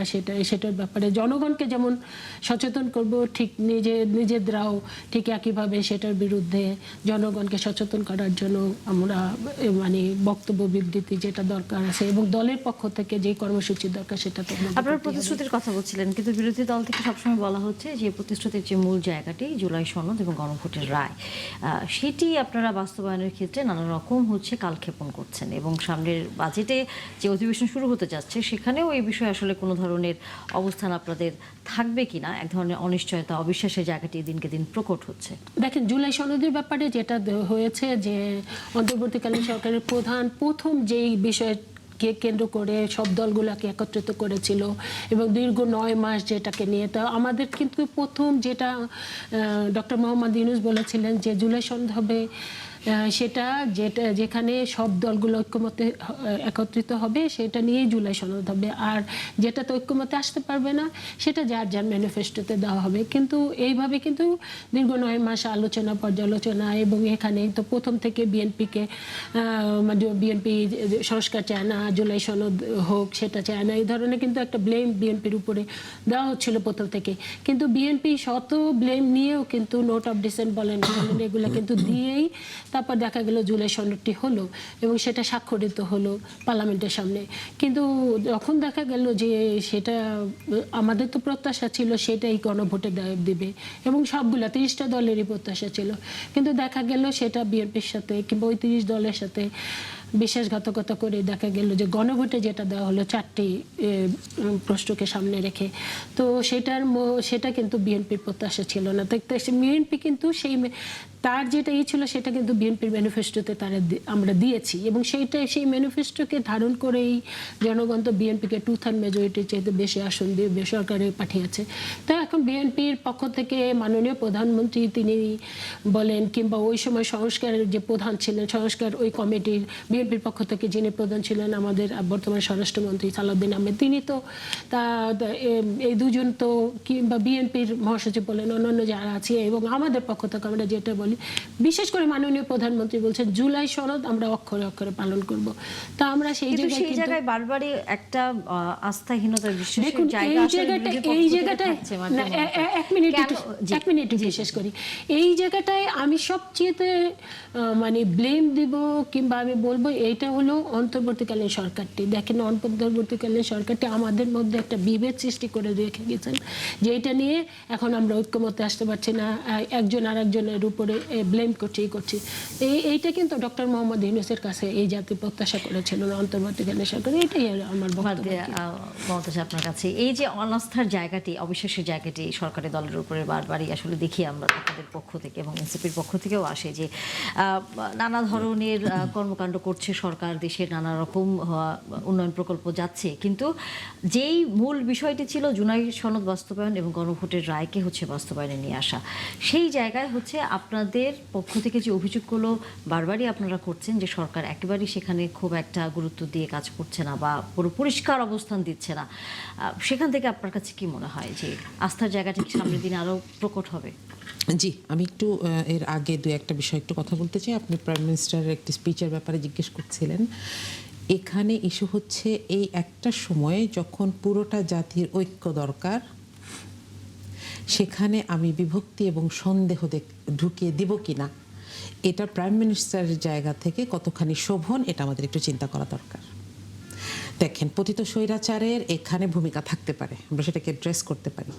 সেটার ব্যাপারে জনগণকে যেমন সচেতন করব, ঠিক নিজেরাও ঠিক একইভাবে সেটার বিরুদ্ধে জনগণকে সচেতন করার জন্য আমরা মানে বক্তব্য বিবৃতি যেটা দরকার আছে এবং দলের পক্ষ থেকে যে কর্মসূচি দরকার সেটা তো আপনারা প্রতিশ্রুতির কথা বলছিলেন, কিন্তু বিরোধী দল থেকে সবসময় বলা হচ্ছে যে প্রতিশ্রুতির যে মূল জায়গাটি জুলাই সনদ এবং গণভোটের রায়, সেটি আপনারা বাস্তবায়নের ক্ষেত্রে নানা রকম কালক্ষেপণ করছেন। এবং সামনের বাজেটে যে অধিবেশন শুরু হতে যাচ্ছে সেখানেও এই বিষয়ে আসলে কোনো ধরনের অবস্থান আপনাদের থাকবে কিনা, এক ধরনের অনিশ্চয়তা, অবিশ্বাসের জায়গাটি দিনকে দিন প্রকট হচ্ছে। দেখেন, জুলাই সনদের ব্যাপারে যেটা হয়েছে যে অন্তর্বর্তীকালীন সরকারের প্রথম যেই বিষয় কে কেন্দ্র করে সব দলগুলোকে একত্রিত করেছিল এবং দীর্ঘ 9 মাস যেটাকে নিয়ে, তা আমাদের কিন্তু প্রথম যেটা ডক্টর মোহাম্মদ ইউনূস বলেছিলেন যে জুলাই সনদ হবে সেটা যেখানে সব দলগুলো ঐক্যমতে একত্রিত হবে সেটা নিয়েই জুলাই সনদ হবে, আর যেটাতে ঐক্যমতে আসতে পারবে না সেটা যার যার ম্যানিফেস্টোতে দেওয়া হবে। কিন্তু এইভাবে কিন্তু দীর্ঘ 9 মাস আলোচনা পর্যালোচনা, এবং এখানে তো প্রথম থেকে বিএনপিকে বিএনপি সংস্কার চায় না, জুলাই সনদ হোক সেটা চায় না, এই ধরনের কিন্তু একটা ব্লেম বিএনপির উপরে দেওয়া হচ্ছিল প্রথম থেকে। কিন্তু বিএনপি শত ব্লেম নিয়েও কিন্তু নোট অফ ডিসেন্ট বলেন এগুলো কিন্তু দিয়েই তারপর দেখা গেল জুলাই সনদটি হলো এবং সেটা স্বাক্ষরিত হলো পার্লামেন্টের সামনে। কিন্তু যখন দেখা গেল যে সেটা আমাদের তো প্রত্যাশা ছিল সেটাই গণভোটে দেবে এবং সবগুলা 30টা দলেরই প্রত্যাশা ছিল, কিন্তু দেখা গেল সেটা বিএনপির সাথে কিংবা ওই 30 দলের সাথে বিশ্বাসঘাতকতা করে দেখা গেল যে গণভোটে যেটা দেওয়া হলো 4টি প্রশ্নকে সামনে রেখে, তো সেটা কিন্তু বিএনপির প্রত্যাশা ছিল না। বিএনপি কিন্তু তার যেটা ছিল সেটা কিন্তু বিএনপির ম্যানিফেস্টোতে আমরা দিয়েছি এবং সেই ম্যানিফেস্টোকে ধারণ করেই জনগণ তো বিএনপিকে 2/3 মেজরিটির চাইতে বেশি আসন দিয়ে বেসরকারে পাঠিয়েছে। তো এখন বিএনপির পক্ষ থেকে মাননীয় প্রধানমন্ত্রী তিনি বলেন কিংবা ওই সময় সংস্কারের যে প্রধান ছিলেন, সংস্কার ওই কমিটির বিএনপির পক্ষ থেকে যিনি প্রধান ছিলেন আমাদের বর্তমান স্বরাষ্ট্রমন্ত্রী সালাউদ্দিন আহমেদ, তিনি তো এই দুজন তো কিংবা বিএনপির মহাসচিব বলেন অন্যান্য যারা আছে এবং আমাদের পক্ষ থেকে আমরা যেটা বলি, বিশেষ করে মাননীয় প্রধানমন্ত্রী বলছেন জুলাই সনদ আমরা অক্ষরে অক্ষরে পালন করব। তা আমরা সেই জায়গায় বারবারই একটা আস্থাহীনতার দেখুন এই জায়গাটায় এক মিনিট বিশেষ করি এই জায়গাটায় আমি সবচেয়ে মানে ব্লেম দিব কিংবা আমি বলবো এইটা হলো অন্তর্বর্তীকালীন সরকারটি। দেখেন অন্তর্বর্তীকালীন সরকারটি আমাদের মধ্যে একটা বিভেদ সৃষ্টি করে রেখে গেছেন যে এটা নিয়ে এখন আমরা ঐক্যমতে আসতে পারছি না, একজন আর একজনের উপরে ব্লেম করছি। এইটা কিন্তু ডক্টর মোহাম্মদ ইউনূসের কাছে এই জাতি প্রত্যাশা করেছিল না অন্তর্বর্তীকালীন সরকার। এটাই আমার বক্তব্য। মমতাজ আপনার কাছে এই যে অনাস্থার জায়গাটি, অবিশ্বাসের জায়গাটি সরকারি দলের উপরে বারবারই আসলে দেখি আমরা তাদের পক্ষ থেকে এবং এনসিপির পক্ষ থেকেও আসে যে নানা ধরনের কর্মকাণ্ড করছে সরকার, দেশের নানা রকম উন্নয়ন প্রকল্প যাচ্ছে, কিন্তু যেই মূল বিষয়টি ছিল জুলাই সনদ বাস্তবায়ন এবং গণভোটের রায়কে হচ্ছে বাস্তবায়নে নিয়ে আসা, সেই জায়গায় হচ্ছে আপনাদের পক্ষ থেকে যে অভিযোগগুলো বারবারই আপনারা করছেন যে সরকার একেবারেই সেখানে খুব একটা গুরুত্ব দিয়ে কাজ করছে না বা পুরো পরিষ্কার অবস্থান দিচ্ছে না, সেখান থেকে আপনার কাছে কি মনে হয় যে আস্থার জায়গাটি সামনের দিনে আরও প্রকট হবে? জি, আমি একটু এর আগে একটা বিষয় একটু কথা বলতে চাই। আপনি প্রাইম মিনিস্টারের একটি স্পিচের ব্যাপারে জিজ্ঞেস করছিলেন। এখানে ইস্যু হচ্ছে এই একটা সময়ে যখন পুরোটা জাতির ঐক্য দরকার, সেখানে আমি বিভক্তি এবং সন্দেহ ঢুকিয়ে দিব কিনা, এটা প্রাইম মিনিস্টারের জায়গা থেকে কতখানি শোভন, এটা আমাদের একটু চিন্তা করা দরকার। দেখেন, পতিত স্বৈরাচারের এখানে ভূমিকা থাকতে পারে, আমরা সেটাকে অ্যাড্রেস করতে পারি,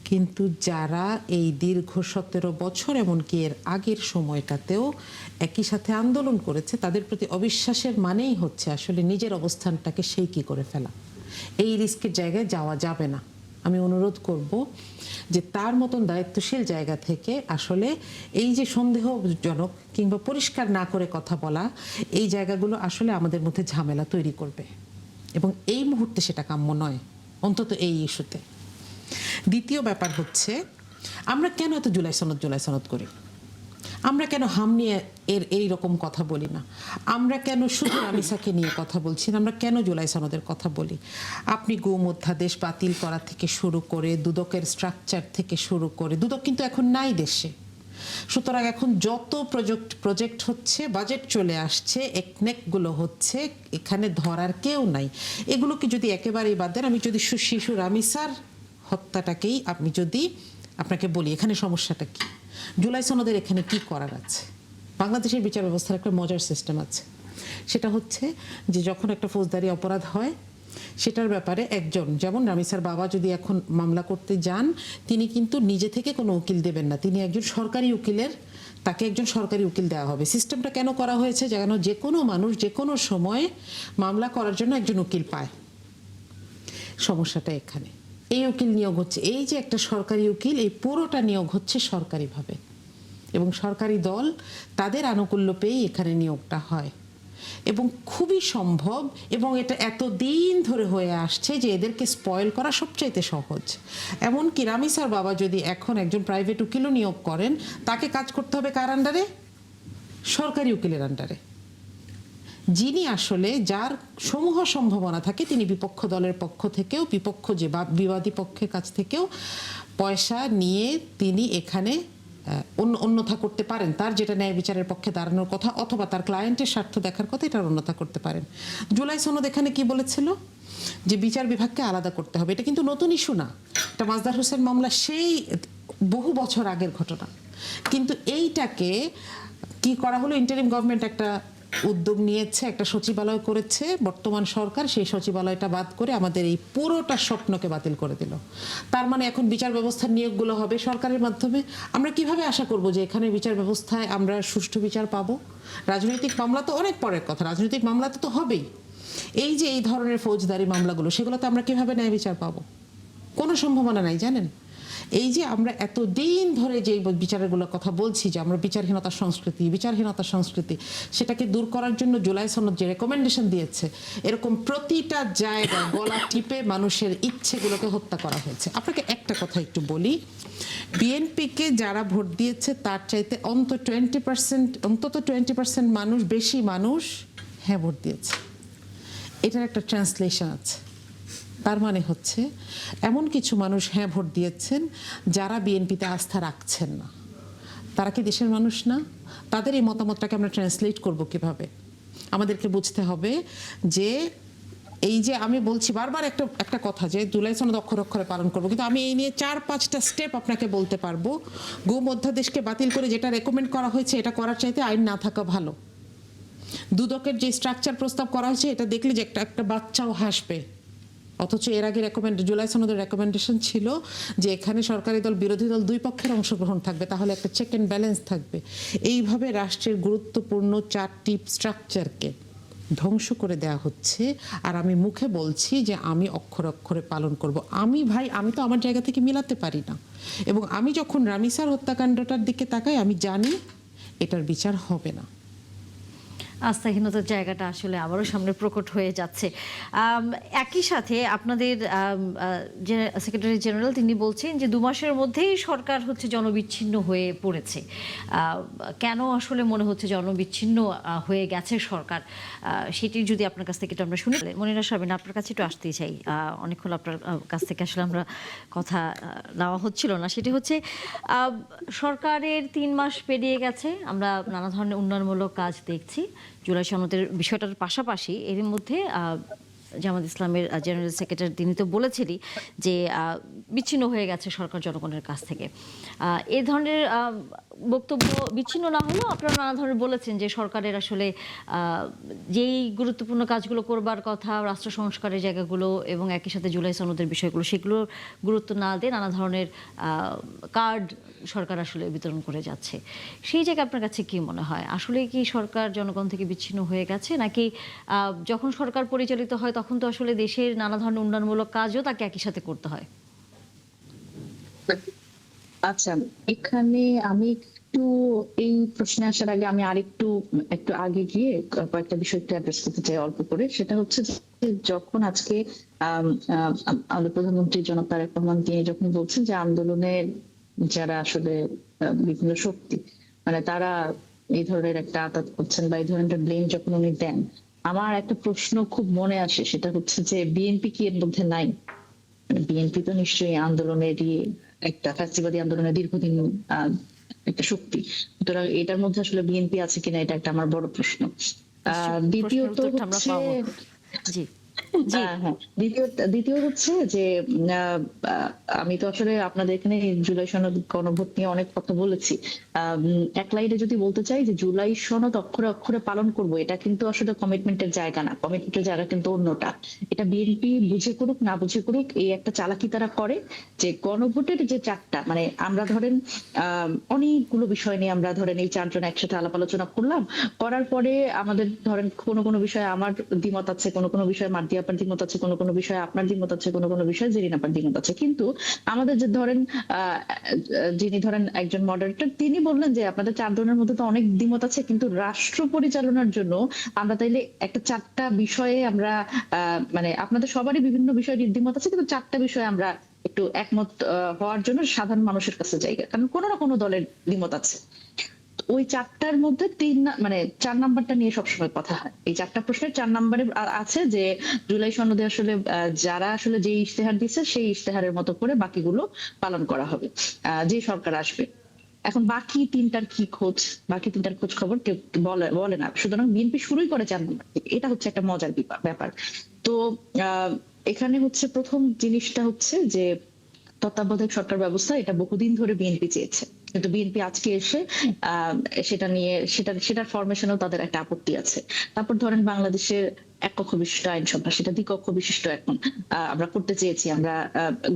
কিন্তু যারা এই দীর্ঘ 17 বছর এমনকি এর আগের সময়টাতেও একই সাথে আন্দোলন করেছে, তাদের প্রতি অবিশ্বাসের মানেই হচ্ছে আসলে নিজের অবস্থানটাকে সেই কি করে ফেলা। এই রিস্কের জায়গায় যাওয়া যাবে না। আমি অনুরোধ করব যে তার মতন দায়িত্বশীল জায়গা থেকে আসলে এই যে সন্দেহজনক কিংবা পরিষ্কার না করে কথা বলা, এই জায়গাগুলো আসলে আমাদের মধ্যে ঝামেলা তৈরি করবে এবং এই মুহূর্তে সেটা কাম্য নয়, অন্তত এই ইস্যুতে। দ্বিতীয় ব্যাপার হচ্ছে, আমরা কেন এত জুলাই সনদ করি? আমরা কেন হাম নিয়ে এই রকম কথা বলি না? আমরা কেন শুধু রামিসাকে নিয়ে কথা বলছি না? আমরা কেন জুলাই সনদের কথা বলি? আপনি গুম অধ্যাদেশ বাতিল করা থেকে শুরু করে, দুদকের স্ট্রাকচার থেকে শুরু করে, দুদক কিন্তু এখন নাই দেশে, সুতরাং এখন যত প্রজেক্ট হচ্ছে, বাজেট চলে আসছে, একনেকগুলো হচ্ছে, এখানে ধরার কেউ নাই। এগুলোকে যদি একেবারেই বাদ দেন, আমি যদি শিশু রামিসার হত্যাটাকেই আমি যদি আপনাকে বলি, এখানে সমস্যাটা কি? জুলাই সনদের এখানে কি করার আছে? বাংলাদেশের বিচার ব্যবস্থার একটা মজার সিস্টেম আছে, সেটা হচ্ছে যে যখন একটা ফৌজদারি অপরাধ হয় সেটার ব্যাপারে একজন, যেমন রামিসার বাবা যদি এখন মামলা করতে যান, তিনি কিন্তু নিজে থেকে কোনো উকিল দেবেন না, তিনি একজন সরকারি উকিলের, তাকে একজন সরকারি উকিল দেওয়া হবে। সিস্টেমটা কেন করা হয়েছে? যেন যে কোনো মানুষ যে কোনো সময়ে মামলা করার জন্য একজন উকিল পায়। সমস্যাটা এখানে। এই উকিল নিয়োগ হচ্ছে, এই যে একটা সরকারি উকিল, এই পুরোটা নিয়োগ হচ্ছে সরকারিভাবে এবং সরকারি দল তাদের আনুকূল্য পেয়েই এখানে নিয়োগটা হয় এবং খুবই সম্ভব, এবং এটা এতদিন ধরে হয়ে আসছে যে এদেরকে স্পয়েল করা সবচাইতে সহজ। এমনকি রামিসার বাবা যদি এখন একজন প্রাইভেট উকিলও নিয়োগ করেন, তাকে কাজ করতে হবে কার আন্ডারে? সরকারি উকিলের আন্ডারে, যিনি আসলে যার সমূহ সম্ভাবনা থাকে তিনি বিপক্ষ দলের পক্ষ থেকেও, বিপক্ষ যে বিবাদী পক্ষের কাছ থেকেও পয়সা নিয়ে তিনি এখানে অন্যথা করতে পারেন, তার যেটা ন্যায় বিচারের পক্ষে দাঁড়ানোর কথা অথবা তার ক্লায়েন্টের স্বার্থ দেখার কথা, এটার অন্যথা করতে পারেন। জুলাই সনদ এখানে কি বলেছিল যে বিচার বিভাগকে আলাদা করতে হবে। এটা কিন্তু নতুন ইস্যু না, এটা মাজদার হোসেন মামলা সেই বহু বছর আগের ঘটনা। কিন্তু এইটাকে কি করা হলো, ইন্টারিম গভর্নমেন্ট একটা উদ্যোগ নিয়েছে, একটা সচিবালয় করেছে বর্তমান সরকার, সেই সচিবালয়টা বাদ করে আমাদের এই পুরোটা স্বপ্নকে বাতিল করে দিল। তার মানে এখন বিচার ব্যবস্থার নিয়োগগুলো হবে সরকারের মাধ্যমে। আমরা কিভাবে আশা করব যে এখানে বিচার ব্যবস্থায় আমরা সুষ্ঠু বিচার পাবো? রাজনৈতিক মামলা তো অনেক পরের কথা, রাজনৈতিক মামলা তো হবেই। এই যে এই ধরনের ফৌজদারি মামলাগুলো, সেগুলোতে আমরা কিভাবে ন্যায় বিচার পাবো? কোনো সম্ভাবনা নাই, জানেন। এই যে আমরা এতদিন ধরে যে বিচারগুলোর কথা বলছি যে আমরা বিচারহীনতার সংস্কৃতি, সেটাকে দূর করার জন্য জুলাই সনদ যে রেকমেন্ডেশন দিয়েছে, এরকম প্রতিটা জায়গায় গলা টিপে মানুষের ইচ্ছেগুলোকে হত্যা করা হয়েছে। আপনাকে একটা কথা একটু বলি, বিএনপিকে যারা ভোট দিয়েছে তার চাইতে অন্তত 20% মানুষ, বেশি মানুষ হ্যাঁ ভোট দিয়েছে। এটার একটা ট্রান্সলেশন আছে। তার মানে হচ্ছে এমন কিছু মানুষ হ্যাঁ ভোট দিয়েছেন যারা বিএনপিতে আস্থা রাখছেন না। তারা কি দেশের মানুষ না? তাদের এই মতামতটাকে আমরা ট্রান্সলেট করব কিভাবে? আমাদেরকে বুঝতে হবে যে এই যে আমি বলছি বারবার একটা কথা যে জুলাই সনদ অক্ষরে অক্ষরে পালন করবো, কিন্তু আমি এই নিয়ে 4-5টা স্টেপ আপনাকে বলতে পারবো। গুম অধ্যাদেশকে বাতিল করে যেটা রেকমেন্ড করা হয়েছে, এটা করার চাইতে আইন না থাকা ভালো। দুদকের যে স্ট্রাকচার প্রস্তাব করা হয়েছে, এটা দেখলে যে একটা বাচ্চাও হাসবে। অথচ এর আগে জুলাই সনদের রেকমেন্ডেশন ছিল যে এখানে সরকারি দল বিরোধী দল দুই পক্ষের অংশগ্রহণ থাকবে, তাহলে একটা চেক অ্যান্ড ব্যালেন্স থাকবে। এইভাবে রাষ্ট্রের গুরুত্বপূর্ণ 4টি স্ট্রাকচারকে ধ্বংস করে দেওয়া হচ্ছে। আর আমি মুখে বলছি যে আমি অক্ষরে অক্ষরে পালন করব। আমি তো আমার জায়গা থেকে মিলাতে পারি না। এবং আমি যখন রামিসার হত্যাকাণ্ডটার দিকে তাকাই, আমি জানি এটার বিচার হবে না। আস্থাহীনতার জায়গাটা আসলে আবারও সামনে প্রকট হয়ে যাচ্ছে। একই সাথে আপনাদের যে সেক্রেটারি জেনারেল তিনি বলছেন যে 2 মাসের মধ্যেই সরকার হচ্ছে জনবিচ্ছিন্ন হয়ে পড়েছে। কেন আসলে মনে হচ্ছে জনবিচ্ছিন্ন হয়ে গেছে সরকার, সেটি যদি আপনার কাছ থেকে একটু আমরা শুনি। মনিরা সাবিনা, আপনার কাছে একটু আসতেই চাই। অনেকক্ষণ আপনার কাছ থেকে আসলে আমরা কথা নেওয়া হচ্ছিল না। সেটি হচ্ছে সরকারের 3 মাস পেরিয়ে গেছে, আমরা নানা ধরনের উন্নয়নমূলক কাজ দেখছি। জুলাই সনদের বিষয়টার পাশাপাশি এর মধ্যে জামাত ইসলামের জেনারেল সেক্রেটারি তিনি তো বলেছিলেন যে বিচ্ছিন্ন হয়ে গেছে সরকার জনগণের কাছ থেকে। এই ধরনের বক্তব্য বিচ্ছিন্ন না হলেও আপনারা নানা ধরনের বলেছেন যে সরকারের আসলে যেই গুরুত্বপূর্ণ কাজগুলো করবার কথা, রাষ্ট্র সংস্কারের জায়গাগুলো এবং একই সাথে জুলাই সনদের বিষয়গুলো, সেগুলোর গুরুত্ব না দিয়ে নানা ধরনের কার্ড সরকার আসলে বিতরণ করে যাচ্ছে। সেই জায়গায় আপনার কাছে কি মনে হয়, আসলে কি সরকার জনগণ থেকে বিচ্ছিন্ন হয়ে গেছে, নাকি যখন সরকার পরিচালিত হয় তখন তো আসলে দেশের নানা ধরনের উন্নয়নমূলক কাজও তাকে একই সাথে করতে হয়? আচ্ছা, এখানে আমি একটু এই প্রশ্নে আসার আগে আমি আরেকটু আগে গিয়ে কয়েকটা বিষয় একটু অ্যাড্রেস করতে চাই অল্প করে। সেটা হচ্ছে যে যখন আজকে আমাদের প্রধানমন্ত্রী জনাব তারেক রহমান তিনি যখন বলছেন যে আন্দোলনের যারা আসলে বিভিন্ন শক্তি, মানে তারা এই ধরনের একটা আঘাত করছেন বা এই ধরনের ব্লেম যখন উনি দেন, আমার একটা প্রশ্ন খুব মনে আসে। সেটা হচ্ছে যে বিএনপি কি এর মধ্যে নাই? বিএনপি তো নিশ্চয়ই আন্দোলনেরই একটা ফ্যাসিবাদী আন্দোলনের দীর্ঘদিন একটা শক্তি, সুতরাং এটার মধ্যে আসলে বিএনপি আছে কিনা এটা একটা আমার বড় প্রশ্ন। দ্বিতীয়ত হচ্ছে দ্বিতীয় হচ্ছে যে আমি তো আসলে আপনাদের এখানে জুলাই সনদ গণভোট নিয়ে অনেক কথা বলেছি। এক লাইনে যদি বলতে চাই যে জুলাই সনদ অক্ষরে অক্ষরে পালন করব, এটা কিন্তু আসলে কমিটমেন্টের জায়গা না। কমিটমেন্টের জায়গা কিন্তু অন্যটা। এটা বিএনপি বুঝে করুক না বুঝে করুক, এই একটা চালাকি তারা করে যে গণভোটের যে 4টা, মানে আমরা ধরেন অনেকগুলো বিষয় নিয়ে আমরা ধরেন এই 4 জন একসাথে আলাপ আলোচনা করার পরে আমাদের ধরেন কোনো বিষয়ে আমার দ্বিমত আছে, কোনো বিষয়ে মার্দি আপার দ্বিমত আছে, কোনো বিষয়ে আপনার দ্বিমত আছে, কোনো বিষয়ে জেরিন আপার দ্বিমত আছে। কিন্তু আমাদের যে ধরেন যিনি ধরেন একজন মডারেটর, তিনি বললেন যে আপনাদের 4 জনের মধ্যে তো অনেক দ্বিমত আছে, কিন্তু রাষ্ট্র পরিচালনার জন্য আমরা তাইলে একটা 4টা বিষয়ে আমরা মানে আপনাদের সবারই বিভিন্ন বিষয়ে দ্বিমত আছে, কিন্তু 4টা বিষয়ে আমরা একটু একমত হওয়ার জন্য সাধারণ মানুষের কাছে জায়গা, কারণ কোনো না কোনো দলের দ্বিমত আছে। ওই 4টার মধ্যে মানে 4 নাম্বারটা নিয়ে সবসময় কথা হয়। এই 4টা প্রশ্নের 4 নাম্বারে আছে যে জুলাই সনদে আসলে যারা আসলে যে ইশতেহার দিচ্ছে সেই ইশতেহারের মতো করে বাকিগুলো পালন করা হবে যে সরকার আসবে। এখন বাকি 3টার কি খোঁজ, বাকি 3টার খোঁজ খবর কেউ বলে না। সুতরাং বিএনপি শুরুই করে 4 নাম্বার থেকে। এটা হচ্ছে একটা মজার ব্যাপার। তো এখানে হচ্ছে প্রথম জিনিসটা হচ্ছে যে তত্ত্বাবধায়ক সরকার ব্যবস্থা, এটা বহুদিন ধরে বিএনপি চেয়েছে, কিন্তু বিএনপি আজকে এসে সেটা নিয়ে সেটার ফরমেশনেও তাদের একটা আপত্তি আছে। তারপর ধরেন বাংলাদেশের এক কক্ষ বিশিষ্ট আইনসভা, সেটা দ্বিকক্ষ বিশিষ্ট এখন আমরা করতে চেয়েছি। আমরা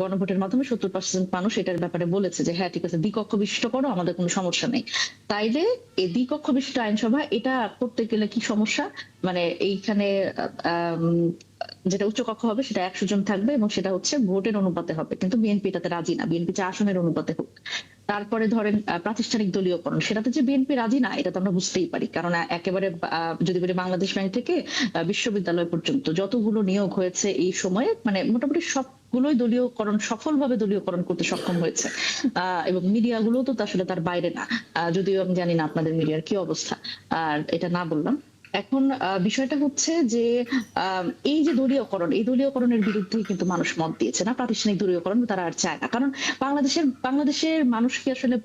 গণভোটের মাধ্যমে 70% মানুষ এটার ব্যাপারে বলেছে যে হ্যাঁ ঠিক আছে, দ্বিকক্ষ বিশিষ্ট করো, আমাদের কোনো সমস্যা নেই। তাইলে এই দ্বিকক্ষ বিশিষ্ট আইনসভা এটা করতে গেলে কি সমস্যা, মানে এইখানে যেটা উচ্চ কক্ষ হবে সেটা 100 জন থাকবে এবং সেটা হচ্ছে ভোটের অনুপাতে হবে, কিন্তু বিএনপি এটাতে রাজি না। বিএনপি চায় আসনের অনুপাতে হোক। তারপরে ধরেন প্রাতিষ্ঠানিক দলীয়করণ, সেটাতে যে বিএনপি রাজি না এটা তো আমরা বুঝতেই পারি, কারণ একেবারে যদি বলি বাংলাদেশ ব্যাংক থেকে বিশ্ববিদ্যালয় পর্যন্ত যতগুলো নিয়োগ হয়েছে এই সময়ে, মানে মোটামুটি সবগুলোই দলীয়করণ, সফলভাবে দলীয়করণ করতে সক্ষম হয়েছে। এবং মিডিয়াগুলো তো আসলে তার বাইরে না, যদিও আমি জানি না আপনাদের মিডিয়ার কি অবস্থা, আর এটা না বললাম। এখন বিষয়টা হচ্ছে যে এই যে দলীয়করণ, এই দলীয়করণের বিরুদ্ধেই কিন্তু মানুষ মত দিয়েছে না, প্রাতিষ্ঠানিক দলীয়করণ তারা আর চায় না। কারণ বাংলাদেশের মানুষ কি আসলে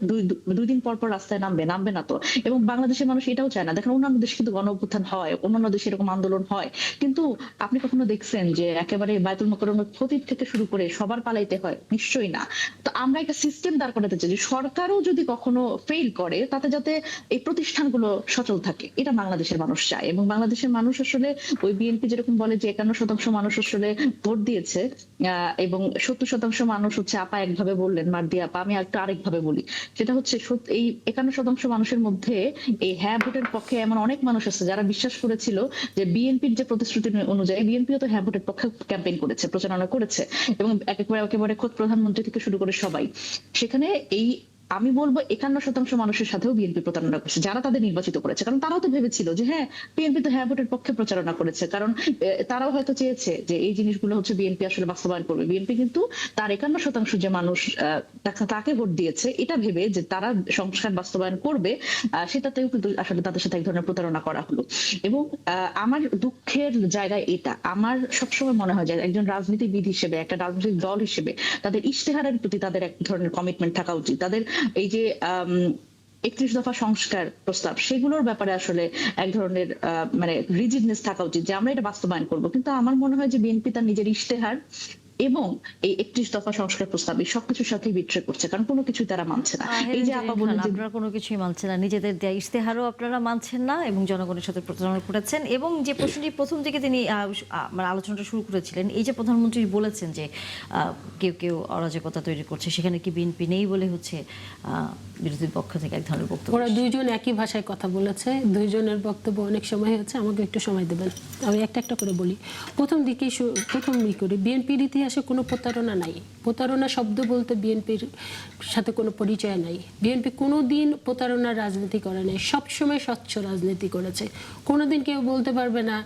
দুই দিন পর পর রাস্তায় নামবে না তো। এবং বাংলাদেশের মানুষ এটাও চায় না। দেখেন অন্যান্য দেশে কিন্তু গণ অভ্যুত্থান হয়, অন্যান্য দেশে এরকম আন্দোলন হয়, কিন্তু আপনি কখনো দেখছেন যে একেবারে বায়তুল মোকাররমের খতিব থেকে শুরু করে সবার পালাইতে হয়? নিশ্চয়ই না। তো আমরা একটা সিস্টেম দাঁড় করাতে চাই যে সরকারও যদি কখনো ফেল করে তাতে যাতে এই প্রতিষ্ঠানগুলো সচল থাকে, এটা বাংলাদেশের মানুষ চায়। এবং বাংলাদেশের মানুষ আসলে ওই বিএনপি যেরকম বলে যে 51% মানুষ আসলে ভোট দিয়েছে এবং 70% মানুষ হচ্ছে আপা একভাবে বললেন, মার্দি আপা, আমি একটু আরেকভাবে বলি, সেটা হচ্ছে এই 51% মানুষের মধ্যে এই হ্যাঁ ভোটের পক্ষে এমন অনেক মানুষ আছে যারা বিশ্বাস করেছিল যে বিএনপির যে প্রতিশ্রুতি অনুযায়ী বিএনপিও তো হ্যাঁ ভোটের পক্ষে ক্যাম্পেইন করেছে, প্রচারণা করেছে, এবং একেবারে খোদ প্রধানমন্ত্রী থেকে শুরু করে সবাই। সেখানে আমি বলবো 51% মানুষের সাথেও বিএনপি প্রতারণা করছে, যারা তাদের নির্বাচিত করেছে। কারণ তারাও তো ভেবেছিল যে হ্যাঁ বিএনপি তো হ্যাঁ ভোটের পক্ষে প্রচারণা করেছে, কারণ তারাও হয়তো চেয়েছে যে এই জিনিসগুলো হচ্ছে বিএনপি আসলে বাস্তবায়ন করবে। বিএনপি কিন্তু তার 51% যে মানুষ তাকে ভোট দিয়েছে এটা ভেবে যে তারা সংস্কার বাস্তবায়ন করবে, সেটাতেও কিন্তু আসলে তাদের সাথে এক ধরনের প্রতারণা করা হলো। এবং আমার দুঃখের জায়গায় এটা, আমার সবসময় মনে হয় যে একজন রাজনীতিবিদ হিসেবে, একটা রাজনৈতিক দল হিসেবে তাদের ইশতেহারের প্রতি তাদের এক ধরনের কমিটমেন্ট থাকা উচিত। তাদের এই যে 31 দফা সংস্কার প্রস্তাব, সেগুলোর ব্যাপারে আসলে এক ধরনের মানে রিজিডনেস থাকা উচিত যে আমরা এটা বাস্তবায়ন করব। কিন্তু আমার মনে হয় যে বিএনপি তার নিজের ইশতেহার এবং এই 31 দফা সংস্কার প্রস্তাব এই সবকিছুর সাথে বিট্রে করছে, কারণ কোনো কিছুই তারা মানছে না। এই যে আপা বলেন যে আপনারা কোনো কিছুই মানছেন না, নিজেদের দেয়া ইশতেহারও আপনারা মানছেন না এবং জনগণের সাথে প্রতারণা করেছেন। এবং যে প্রশ্নটি প্রথম থেকে তিনি মানে আলোচনাটা শুরু করেছিলেন, এই যে প্রধানমন্ত্রী বলেছেন যে কেউ অরাজকতা তৈরি করছে, সেখানে কি বিএনপি নেই বলে হচ্ছে বিরোধী পক্ষ থেকে এক ধরনের বক্তব্য। ওরা দুইজন একই ভাষায় কথা বলেছে, দুইজনের বক্তব্য অনেক সময় হচ্ছে। আমাকে একটু সময় দেবেন, আমি একটা করে বলি। প্রথম করে বিএনপির ইতিহাসে কোনো প্রতারণা নাই। প্রতারণা শব্দ বলতে বিএনপির সাথে কোনো পরিচয় নাই। বিএনপি কোনো দিন প্রতারণার রাজনীতি করে নাই, সবসময় স্বচ্ছ রাজনীতি করেছে। কোনোদিন কেউ বলতে পারবে না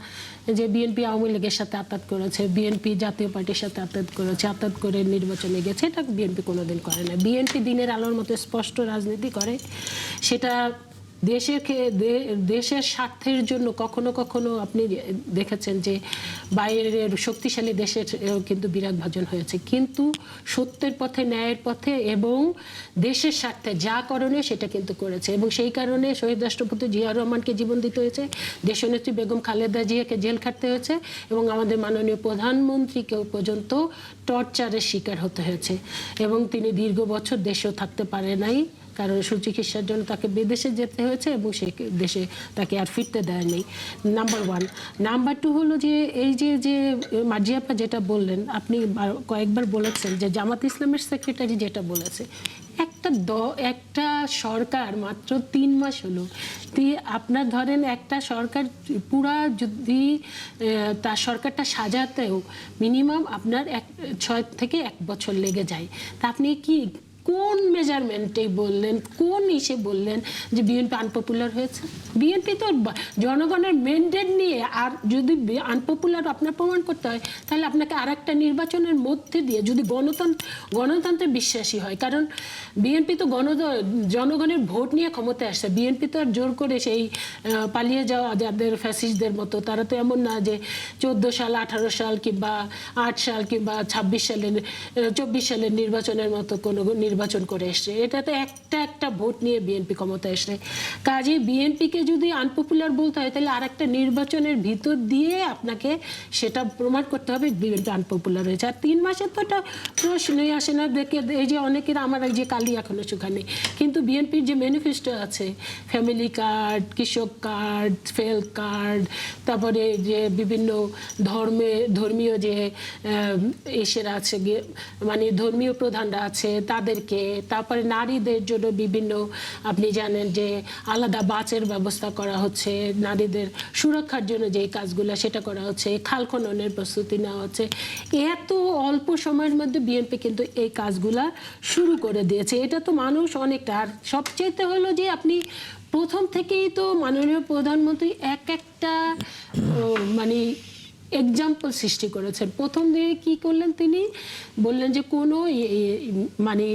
যে বিএনপি আওয়ামী লীগের সাথে আতাত করেছে, বিএনপি জাতীয় পার্টির সাথে আতাত করেছে, আতাত করে নির্বাচনে গেছে। এটা বিএনপি কোনোদিন করে না। বিএনপি দিনের আলোর মতো স্পষ্ট রাজনীতি করে। সেটা দেশের স্বার্থের জন্য কখনো কখনো আপনি দেখেছেন যে বাইরের শক্তিশালী দেশের কিন্তু বিরাট ভাজন হয়েছে, কিন্তু সত্যের পথে, ন্যায়ের পথে এবং দেশের স্বার্থে যা করণীয় সেটা কিন্তু করেছে। এবং সেই কারণে শহীদ রাষ্ট্রপতি জিয়াউর রহমানকে জীবন দিতে হয়েছে, দেশনেত্রী বেগম খালেদা জিয়াকে জেল খাটতে হয়েছে, এবং আমাদের মাননীয় প্রধানমন্ত্রীকেও পর্যন্ত টর্চারের শিকার হতে হয়েছে। এবং তিনি দীর্ঘ বছর দেশেও থাকতে পারে নাই, কারণ সুচিকিৎসার জন্য তাকে বিদেশে যেতে হয়েছে এবং সেই দেশে তাকে আর ফিরতে দেয় নেই। নাম্বার 1। নাম্বার 2 হলো যে এই যে মার্জিয়াপা যেটা বললেন, আপনি কয়েকবার বলেছেন যে জামাত ইসলামের সেক্রেটারি যেটা বলেছে, একটা সরকার মাত্র 3 মাস হলো। আপনার ধরেন একটা সরকার পুরা যদি তার সরকারটা সাজাতেও মিনিমাম আপনার 6 থেকে 1 বছর লেগে যায়। তা আপনি কি কোন মেজারমেন্টে বললেন, কোন ইসে বললেন যে বিএনপি আনপপুলার হয়েছে? বিএনপি তো জনগণের ম্যান্ডেট নিয়ে, আর যদি আনপপুলার আপনার প্রমাণ করতে হয় তাহলে আপনাকে আর একটা নির্বাচনের মধ্যে দিয়ে, যদি গণতন্ত্রে বিশ্বাসী হয়, কারণ বিএনপি তো জনগণের ভোট নিয়ে ক্ষমতায় আসছে। বিএনপি তো আর জোর করে সেই পালিয়ে যাওয়া যাদের ফ্যাসিস্টদের মতো, তারা তো এমন না যে 14 সাল 18 সাল কিংবা 8 সাল কিংবা 24 সালের নির্বাচনের মতো কোনো নির্বাচন করে এসছে। এটা তো একটা ভোট নিয়ে বিএনপি ক্ষমতায় এসছে। কাজে বিএনপিকে যদি আনপপুলার বলতে হয় তাহলে আর একটা নির্বাচনের ভিতর দিয়ে আপনাকে সেটা প্রমাণ করতে হবে বিএনপি আনপপুলার হয়েছে। আর 3 মাসের তো একটা প্রশ্নই আসে না। দেখে এই যে অনেকের, আমার যে কালি এখনো শুকানে, কিন্তু বিএনপির যে ম্যানিফেস্টো আছে, ফ্যামিলি কার্ড, কৃষক কার্ড, ফেল কার্ড, তারপরে যে বিভিন্ন ধর্মীয় যে এসেরা আছে, মানে ধর্মীয় প্রধানরা আছে তাদেরকে, তারপরে নারীদের জন্য বিভিন্ন, আপনি জানেন যে আলাদা বাসের ব্যবস্থা করা হচ্ছে, নারীদের সুরক্ষার জন্য যে কাজগুলো সেটা করা হচ্ছে, খাল খননের প্রস্তুতি নেওয়া হচ্ছে। এত অল্প সময়ের মধ্যে বিএনপি কিন্তু এই কাজগুলা শুরু করে দিয়েছে। এটা তো মানুষ অনেকটা। আর সবচেয়ে হলো যে আপনি প্রথম থেকেই তো মাননীয় প্রধানমন্ত্রী একটা মানে এক্সাম্পল সৃষ্টি করেছেন। প্রথম দিকে কি করলেন, তিনি বললেন যে কোনো মানে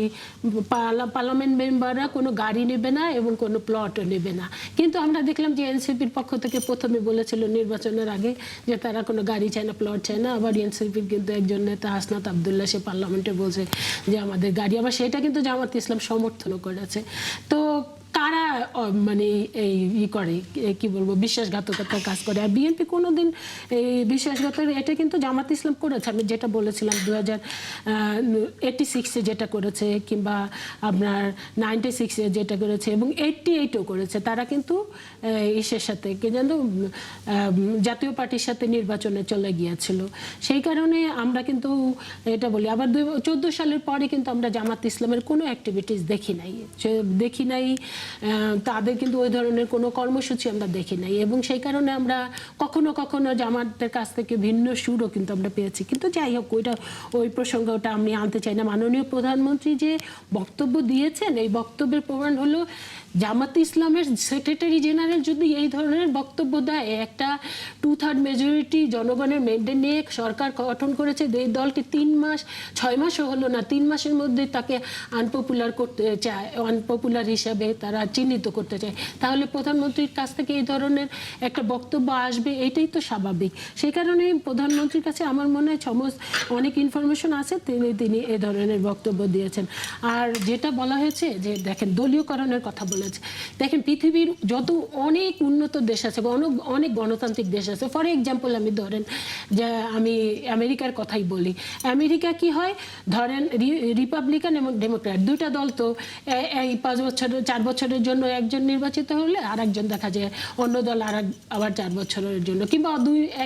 পার্লামেন্ট মেম্বাররা কোনো গাড়ি নেবে না এবং কোনো প্লটও নেবে না। কিন্তু আমরা দেখলাম যে এনসিপির পক্ষ থেকে প্রথমে বলেছিল নির্বাচনের আগে যে তারা কোনো গাড়ি চায় না, প্লট চায় না। আবার এনসিপির কিন্তু একজন নেতা হাসনাত আবদুল্লাহ, সে পার্লামেন্টে বলছে যে আমাদের গাড়ি, আবার সেটা কিন্তু জামাত ইসলাম সমর্থনও করেছে। তো কারা মানে এই করে, কি বলবো, বিশ্বাসঘাতকতার কাজ করে। আর বিএনপি কোনোদিন এই বিশ্বাসঘাতকতা, এটা কিন্তু জামাত ইসলাম করেছে। আমি যেটা বলেছিলাম 2086-এ যেটা করেছে, কিংবা আপনার 96-এ যেটা করেছে, এবং 88-ও করেছে। তারা কিন্তু ইসের সাথে কি জানো, জাতীয় পার্টির সাথে নির্বাচনে চলে গিয়েছিল। সেই কারণে আমরা কিন্তু এটা বলি। আবার 2014 সালের পরে কিন্তু আমরা জামাত ইসলামের কোনো অ্যাক্টিভিটিস দেখি নাই। তাদের কিন্তু ওই ধরনের কোনো কর্মসূচি আমরা দেখি নাই, এবং সেই কারণে আমরা কখনো জামাতের কাছ থেকে ভিন্ন সুরও কিন্তু আমরা পেয়েছি। কিন্তু যাই হোক, ওই প্রসঙ্গটা আমি আনতে চাই না। মাননীয় প্রধানমন্ত্রী যে বক্তব্য দিয়েছেন, এই বক্তব্যের প্রমাণ হলো জামাত ইসলামের সেক্রেটারি জেনারেল যদি এই ধরনের বক্তব্য দেয়, একটা 2/3 মেজরিটি জনগণের ম্যান্ডেট নিয়ে সরকার গঠন করেছে, এই দলটি 6 মাসও হলো না, 3 মাসের মধ্যে তাকে আনপপুলার করতে চায়, আনপপুলার হিসাবে তারা চিহ্নিত করতে চায়, তাহলে প্রধানমন্ত্রীর কাছ থেকে এই ধরনের একটা বক্তব্য আসবে, এটাই তো স্বাভাবিক। সেই কারণে প্রধানমন্ত্রীর কাছে আমার মনে হয় অনেক ইনফরমেশন আছে, তিনি এই ধরনের বক্তব্য দিয়েছেন। আর যেটা বলা হয়েছে যে দেখেন, দলীয়করণের কথা বলেছে, দেখেন পৃথিবীর যত অনেক উন্নত দেশ আছে, অনেক গণতান্ত্রিক দেশ আছে, ফর এক্সাম্পল আমি ধরেন যে আমি আমেরিকার কথাই বলি। আমেরিকা কি হয়, ধরেন রিপাবলিকান এবং ডেমোক্র্যাট দুইটা দল, তো এই 4 বছরের জন্য একজন নির্বাচিত হলে আর একজন দেখা যায় অন্য দল আবার 4 বছরের জন্য, কিংবা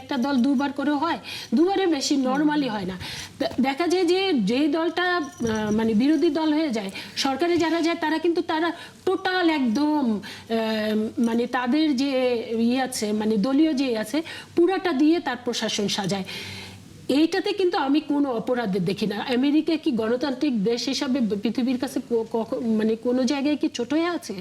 একটা দল 2বার করে হয়, 2বারের বেশি নর্মালি হয় না। দেখা যায় যে যেই দলটা মানে বিরোধী দল হয়ে যায়, সরকারে যারা যায় তারা কিন্তু টোটাল একদম মানে তাদের যে আছে, মানে দলীয় যে আছে, পুরাটা দিয়ে তার প্রশাসন সাজায়। এইটাতে কিন্তু আমি কোনো অপরাধ দেখি না। আমেরিকা কি গণতান্ত্রিক দেশ হিসাবে পৃথিবীর কাছে মানে কোনো জায়গায় কি ছোট হয়ে আছে?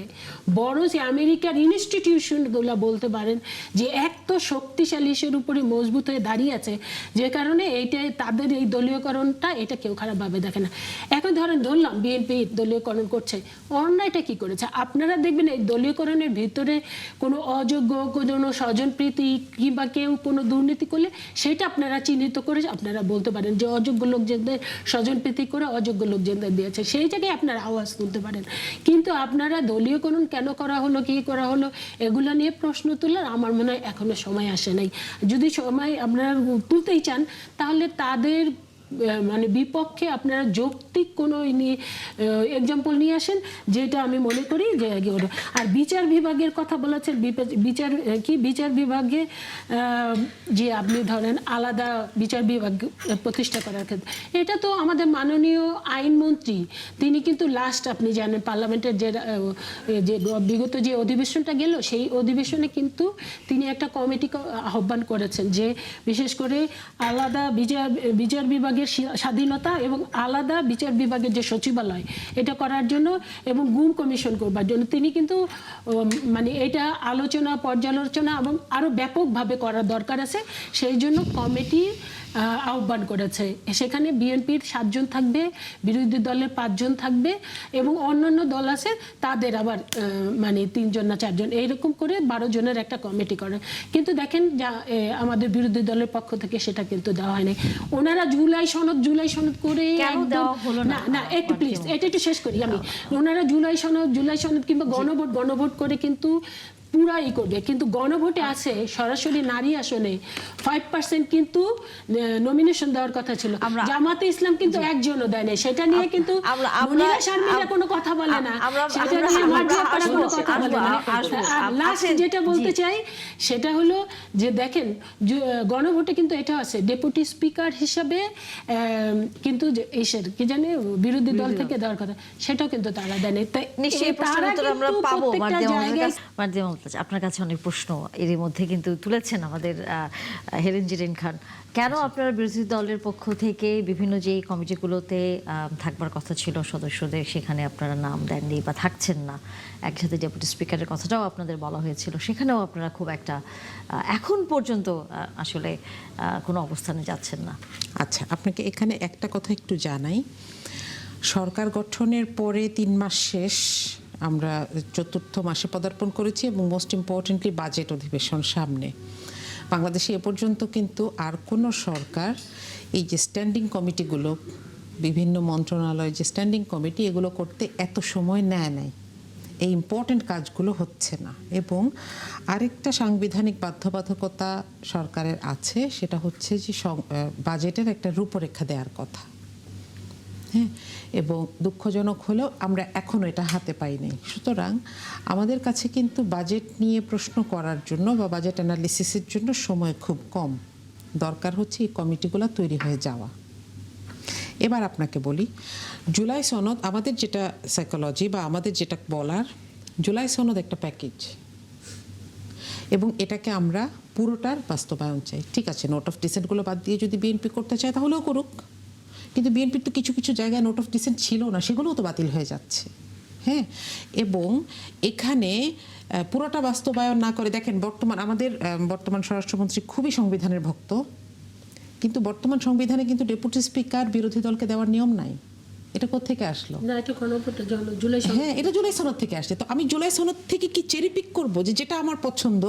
বড় যে আমেরিকার ইনস্টিটিউশনগুলো বলতে পারেন যে এত শক্তিশালী ইস্যুর উপরে মজবুত হয়ে দাঁড়িয়ে আছে, যে কারণে এইটাই তাদের এই দলীয়করণটা, এটা কেউ খারাপভাবে দেখে না। এখন ধরলাম বিএনপি দলীয়করণ করছে, অন্যায়টা কি করেছে? আপনারা দেখবেন এই দলীয়করণের ভিতরে কোনো অযোগ্য, কোনো স্বজনপ্রীতি কিংবা কেউ কোনো দুর্নীতি করলে সেটা আপনারা চিহ্নিত করে আপনারা বলতে পারেন যে অযোগ্য লোকজনদের স্বজনপ্রীতি করে অযোগ্য লোকজনদের দিয়েছে, সেই জায়গায় আপনারা আওয়াজ তুলতে পারেন। কিন্তু আপনারা দলীয়করণ কেন করা হলো, কি করা হলো, এগুলো নিয়ে প্রশ্ন তোলার আমার মনে হয় এখনো সময় আসে নাই। যদি সময় আপনারা তুলতেই চান, তাহলে তাদের মানে বিপক্ষে আপনারা যৌক্তিক কোনো এক্সাম্পল নিয়ে আসেন, যেটা আমি মনে করি যে। আর বিচার বিভাগের কথা বলেছেন, বিচার বিভাগে যে আপনি ধরেন আলাদা বিচার বিভাগ প্রতিষ্ঠা করার ক্ষেত্রে, এটা তো আমাদের মাননীয় আইনমন্ত্রী, তিনি কিন্তু লাস্ট আপনি জানেন পার্লামেন্টের যে বিগত যে অধিবেশনটা গেল, সেই অধিবেশনে কিন্তু তিনি একটা কমিটি আহ্বান করেছেন যে বিশেষ করে আলাদা বিচার বিভাগে বিভাগের স্বাধীনতা এবং আলাদা বিচার বিভাগের যে সচিবালয় এটা করার জন্য এবং গুম কমিশন করবার জন্য তিনি কিন্তু মানে এটা আলোচনা পর্যালোচনা এবং আরো ব্যাপকভাবে করার দরকার আছে, সেই জন্য কমিটি আহ্বান করেছে। সেখানে বিএনপির 7 জন থাকবে, বিরোধী দলের 5 জন থাকবে এবং অন্যান্য দল আছে তাদের আবার মানে 3 জন না 4 জন এইরকম করে 12 জনের একটা কমিটি করে। কিন্তু দেখেন আমাদের বিরোধী দলের পক্ষ থেকে সেটা কিন্তু দেওয়া হয়নি। ওনারা জুলাই সনদ করে কেন দেওয়া হলো না? না একটু প্লিজ এটা একটু শেষ করি আমি। ওনারা জুলাই সনদ কিংবা গণভোট করে কিন্তু পুরাই করবে, কিন্তু গণভোটে আছে সরাসরি নারী আসনে 5% কিন্তু নমিনেশন দেওয়ার কথা ছিল। জামাতে ইসলাম কিন্তু একজনও দেয় নাই, সেটা নিয়ে কিন্তু মনিরা শারমিরা কোনো কথা বলে না, সেটা নিয়ে মার্জিয়া পাড়া কোনো কথা বলে না। লাস্ট যেটা বলতে চাই সেটা হলো যে দেখেন গণভোটে কিন্তু এটা আছে ডেপুটি স্পিকার হিসাবে কিন্তু কি জানে বিরোধী দল থেকে দেওয়ার কথা, সেটাও কিন্তু তারা দেয় নাই। তাই নিশ্চয়ই প্রশ্নের উত্তর আমরা পাবো। জায়গায় আপনার কাছে অনেক প্রশ্ন এর মধ্যে কিন্তু তুলেছেন আমাদের হেরেন জিরেন খান। কেন আপনারা বিরোধী দলের পক্ষ থেকে বিভিন্ন যে কমিটিগুলোতে থাকবার কথা ছিল সদস্যদের সেখানে আপনারা নাম দেননি বা থাকছেন না? একসাথে ডেপুটি স্পিকারের কথাটাও আপনাদের বলা হয়েছিল, সেখানেও আপনারা খুব একটা এখন পর্যন্ত আসলে কোনো অবস্থানে যাচ্ছেন না। আচ্ছা, আপনাকে এখানে একটা কথা একটু জানাই। সরকার গঠনের পরে 3 মাস শেষ, আমরা 4র্থ মাসে পদার্পণ করেছি এবং মোস্ট ইম্পর্টেন্টলি বাজেট অধিবেশন সামনে। বাংলাদেশে এ পর্যন্ত কিন্তু আর কোনো সরকার এই যে স্ট্যান্ডিং কমিটিগুলো, বিভিন্ন মন্ত্রণালয়ের যে স্ট্যান্ডিং কমিটি, এগুলো করতে এত সময় নেয় নাই। এই ইম্পর্টেন্ট কাজগুলো হচ্ছে না। এবং আরেকটা সাংবিধানিক বাধ্যবাধকতা সরকারের আছে, সেটা হচ্ছে যে বাজেটের একটা রূপরেখা দেওয়ার কথা। হ্যাঁ, এবং দুঃখজনক হলেও আমরা এখনও এটা হাতে পাই নাই। সুতরাং আমাদের কাছে কিন্তু বাজেট নিয়ে প্রশ্ন করার জন্য বা বাজেট অ্যানালিসিসের জন্য সময় খুব কম। দরকার হচ্ছে এই কমিটিগুলো তৈরি হয়ে যাওয়া। এবার আপনাকে বলি, জুলাই সনদ আমাদের যেটা সাইকোলজি বা আমাদের যেটা বলার, জুলাই সনদ একটা প্যাকেজ এবং এটাকে আমরা পুরোটার বাস্তবায়ন চাই। ঠিক আছে, নোট অফ ডিসেন্টগুলো বাদ দিয়ে যদি বিএনপি করতে চায় তাহলেও করুক, কিন্তু বিএনপির তো কিছু কিছু জায়গায় নোট অফ ডিসেন্ট ছিল না, সেগুলোও তো বাতিল হয়ে যাচ্ছে। হ্যাঁ, এবং এখানে পুরোটা বাস্তবায়ন না করে দেখেন বর্তমান স্বরাষ্ট্রমন্ত্রী খুবই সংবিধানের ভক্ত, কিন্তু বর্তমান সংবিধানে কিন্তু ডেপুটি স্পিকার বিরোধী দলকে দেওয়ার নিয়ম নাই। এটা কোত্থেকে আসলো? না, এটা জুলাই সনদ। হ্যাঁ, এটা জুলাই সনদ থেকে আসছে। তো আমি জুলাই সনদ থেকে কি চেরি পিক করবো যে যেটা আমার পছন্দ,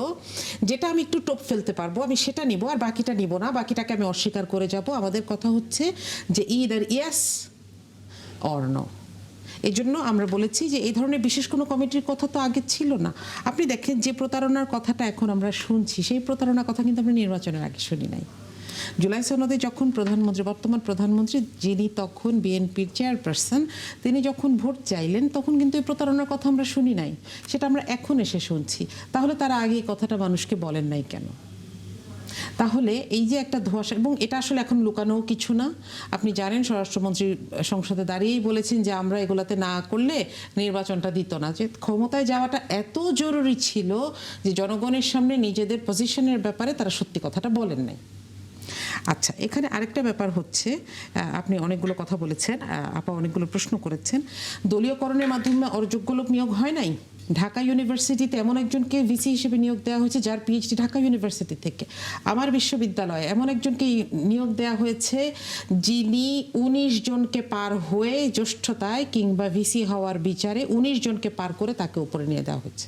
যেটা আমি একটু টোপ ফেলতে পারবো, আমি সেটা নিব আর বাকিটা নিব না, বাকিটাকে আমি অস্বীকার করে যাব? আমাদের কথা হচ্ছে যে ইদার ইয়েস অর নো। এই জন্য আমরা বলেছি যে এই ধরনের বিশেষ কোনো কমিটির কথা তো আগে ছিল না। আপনি দেখেন যে প্রতারণার কথাটা এখন আমরা শুনছি, সেই প্রতারণার কথা কিন্তু আমরা নির্বাচনের আগে শুনি নাই। জুলাই সনদে যখন বর্তমান প্রধানমন্ত্রী যিনি তখন বিএনপির চেয়ারপারসন, তিনি যখন ভোট চাইলেন তখন কিন্তু এই প্রতারণার কথা আমরা শুনি নাই, সেটা আমরা এখন এসে শুনছি। তাহলে তারা আগে এই কথাটা মানুষকে বলেন নাই কেন? তাহলে এই যে একটা ধোঁয়াশা, এবং এটা আসলে এখন লুকানো কিছু না। আপনি জানেন স্বরাষ্ট্রমন্ত্রী সংসদে দাঁড়িয়েই বলেছেন যে আমরা এগুলাতে না করলে নির্বাচনটা দিত না। যে ক্ষমতায় যাওয়াটা এত জরুরি ছিল যে জনগণের সামনে নিজেদের পজিশনের ব্যাপারে তারা সত্যি কথাটা বলেন নাই। আচ্ছা, এখানে আরেকটা ব্যাপার হচ্ছে, আপনি অনেকগুলো কথা বলেছেন, আপা অনেকগুলো প্রশ্ন করেছেন। দলীয়করণের মাধ্যমে অযোগ্য লোক নিয়োগ হয় নাই। ঢাকা ইউনিভার্সিটিতে এমন একজনকে ভিসি হিসেবে নিয়োগ দেওয়া হয়েছে যার পিএইচডি ঢাকা ইউনিভার্সিটি থেকে। আমার বিশ্ববিদ্যালয়ে এমন একজনকে নিয়োগ দেওয়া হয়েছে যিনি 19 জনকে পার হয়ে জ্যেষ্ঠতায় কিংবা ভিসি হওয়ার বিচারে 19 জনকে পার করে তাকে উপরে নিয়ে দেওয়া হয়েছে।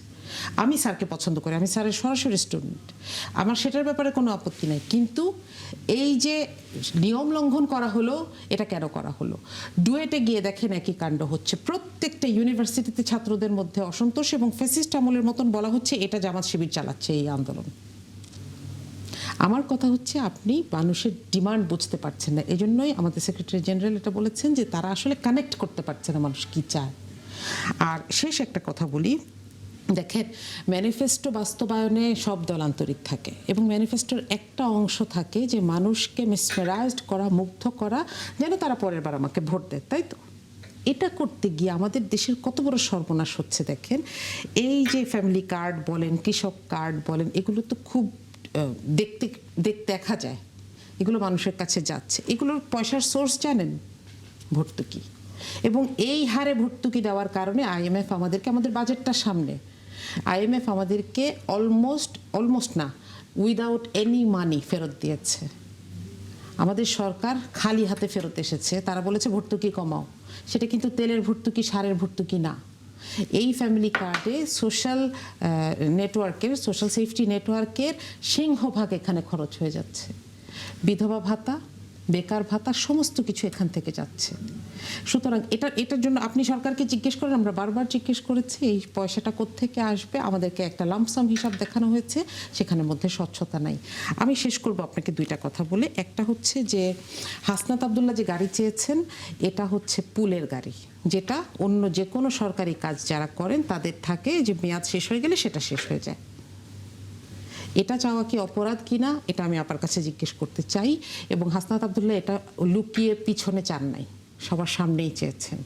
আমি স্যারকে পছন্দ করি, আমি স্যারের সরাসরি স্টুডেন্ট, আমার সেটার ব্যাপারে কোনো আপত্তি নাই। কিন্তু এই যে নিয়ম লঙ্ঘন করা হলো, এটা কেন করা হলো? ডুয়েটে গিয়ে দেখেন একই কাণ্ড হচ্ছে। প্রত্যেকটা ইউনিভার্সিটিতে ছাত্রদের মধ্যে অসন্তোষ এবং ফ্যাসিস্ট আমলের মতন বলা হচ্ছে এটা জামাত শিবির চালাচ্ছে এই আন্দোলন। আমার কথা হচ্ছে আপনি মানুষের ডিমান্ড বুঝতে পারছেন না। এজন্যই আমাদের সেক্রেটারি জেনারেল এটা বলেছেন যে তারা আসলে কানেক্ট করতে পারছে না মানুষ কি চায়। আর শেষ একটা কথা বলি, দেখেন ম্যানিফেস্টো বাস্তবায়নে সব দল আন্তরিক থাকে এবং ম্যানিফেস্টোর একটা অংশ থাকে যে মানুষকে মেসমেরাইজড করা, মুগ্ধ করা, যেন তারা পরের বার আমাকে ভোট দেয়, তাই তো? এটা করতে গিয়ে আমাদের দেশের কত বড় সর্বনাশ হচ্ছে দেখেন। এই যে ফ্যামিলি কার্ড বলেন, কৃষক কার্ড বলেন, এগুলো তো খুব দেখতে দেখা যায় এগুলো মানুষের কাছে যাচ্ছে। এগুলোর পয়সার সোর্স জানেন? ভর্তুকি। এবং এই হারে ভর্তুকি দেওয়ার কারণে আইএমএফ আমাদেরকে, আমাদের বাজেটটার সামনে আইএমএফ আমাদেরকে অলমোস্ট না, উইদাউট এনি মানি ফেরত দিয়েছে। আমাদের সরকার খালি হাতে ফেরত এসেছে। তারা বলেছে ভর্তুকি কমাও, সেটা কিন্তু তেলের ভর্তুকি, সারের ভর্তুকি না। এই ফ্যামিলি কার্ডে সোশ্যাল নেটওয়ার্কের, সোশ্যাল সেফটি নেটওয়ার্কের সিংহভাগ এখানে খরচ হয়ে যাচ্ছে। বিধবা ভাতা, বেকার ভাতা, সমস্ত কিছু এখান থেকে যাচ্ছে। সুতরাং এটার জন্য আপনি সরকারকে জিজ্ঞেস করেন, আমরা বারবার জিজ্ঞেস করেছি এই পয়সাটা কোত্থেকে আসবে। আমাদেরকে একটা লামসাম হিসাব দেখানো হয়েছে, সেখানের মধ্যে স্বচ্ছতা নাই। আমি শেষ করব আপনাকে দুইটা কথা বলে। একটা হচ্ছে যে হাসনাত আব্দুল্লাহ যে গাড়ি চেয়েছেন, এটা হচ্ছে পুলের গাড়ি, যেটা অন্য যে কোনো সরকারি কাজ যারা করেন তাদের থাকে যে মেয়াদ শেষ হয়ে গেলে সেটা শেষ হয়ে যায়। এটা চাওয়া কি অপরাধ কিনা, এটা আমি আপনার কাছে জিজ্ঞেস করতে চাই। এবং হাসনাত আব্দুল্লাহ এটা লুকিয়ে পিছনে চান নাই, সবার সামনেই চেয়েছেন।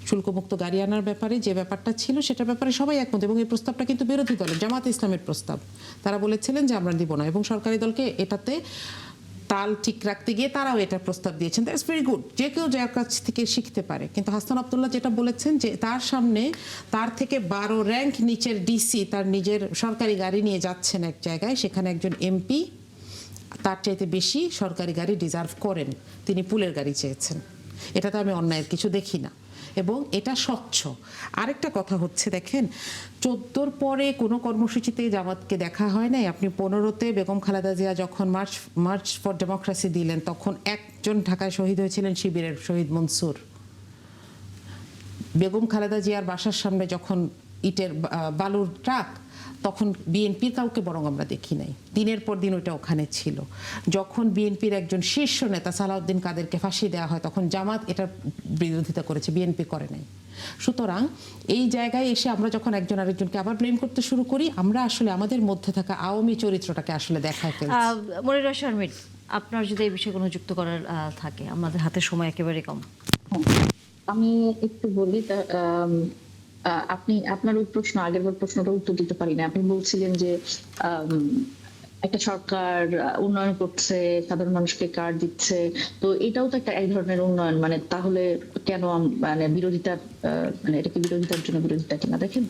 শুল্কমুক্ত গাড়ি আনার ব্যাপারে যে ব্যাপারটা ছিল, সেটার ব্যাপারে সবাই একমত। এবং এই প্রস্তাবটা কিন্তু বিরোধী দলের, জামাত ইসলামের প্রস্তাব। তারা বলেছিলেন যে আমরা দিব না, এবং সরকারি দলকে এটাতে তাল ঠিক রাখতে গিয়ে তারাও এটা প্রস্তাব দিয়েছেন। দ্যাটস ভেরি গুড, যে কেউ যার কাছ থেকে শিখতে পারে। কিন্তু হাসান আব্দুল্লাহ যেটা বলেছেন যে তার সামনে তার থেকে 12 র্যাঙ্ক নিচের ডিসি তার নিজের সরকারি গাড়ি নিয়ে যাচ্ছেন এক জায়গায়, সেখানে একজন এমপি তার চাইতে বেশি সরকারি গাড়ি ডিজার্ভ করেন, তিনি পুলের গাড়ি চেয়েছেন। এটাতে আমি অন্যায়ের কিছু দেখি না, এবং এটা স্বচ্ছ। আরেকটা কথা হচ্ছে, দেখেন 14 পরে কোনো কর্মসূচিতে জামাতকে দেখা হয় নাই। আপনি 15-তে বেগম খালেদা জিয়া যখন মার্চ ফর ডেমোক্রেসি দিলেন, তখন একজন ঢাকায় শহীদ হয়েছিলেন শিবিরের শহীদ মনসুর। বেগম খালেদা জিয়ার বাসার সামনে যখন ইটের বালুর ট্রাক, তখন বিএনপির কাউকে বরং আমরা দেখি নাই। দিনের পর দিন ওইটা ওখানে ছিল। যখন বিএনপির একজন শীর্ষ নেতা সালাউদ্দিন কাদেরকে ফাঁসি দেওয়া হয়, তখন জামাত এটার বিরোধিতা করেছে, বিএনপি করে নাই। সুতরাং এই জায়গায় এসে আমরা যখন একজন আরেকজনকে আবার ব্লেম করতে শুরু করি, আমরা আসলে আমাদের মধ্যে থাকা আওয়ামী চরিত্রটাকে আসলে দেখায় ফেলছি। মনিরা শারমিন, আপনার যদি এই বিষয়ে কোনো যুক্ত করার থাকে, আমাদের হাতে সময় একেবারে কম। আমি একটু বলি। আপনি আপনার ওই প্রশ্ন, আগের প্রশ্নটা উত্তর দিতে পারি না। আপনি বলছিলেন যে একটা সরকার উন্নয়ন করছে, সাধারণ মানুষকে কার্ড দিচ্ছে, তো এটাও তো একটা এক ধরনের উন্নয়ন। মানে তাহলে কেন মানে বিরোধিতার, মানে এটা কি বিরোধিতার জন্য বিরোধিতা কিনা? দেখেন,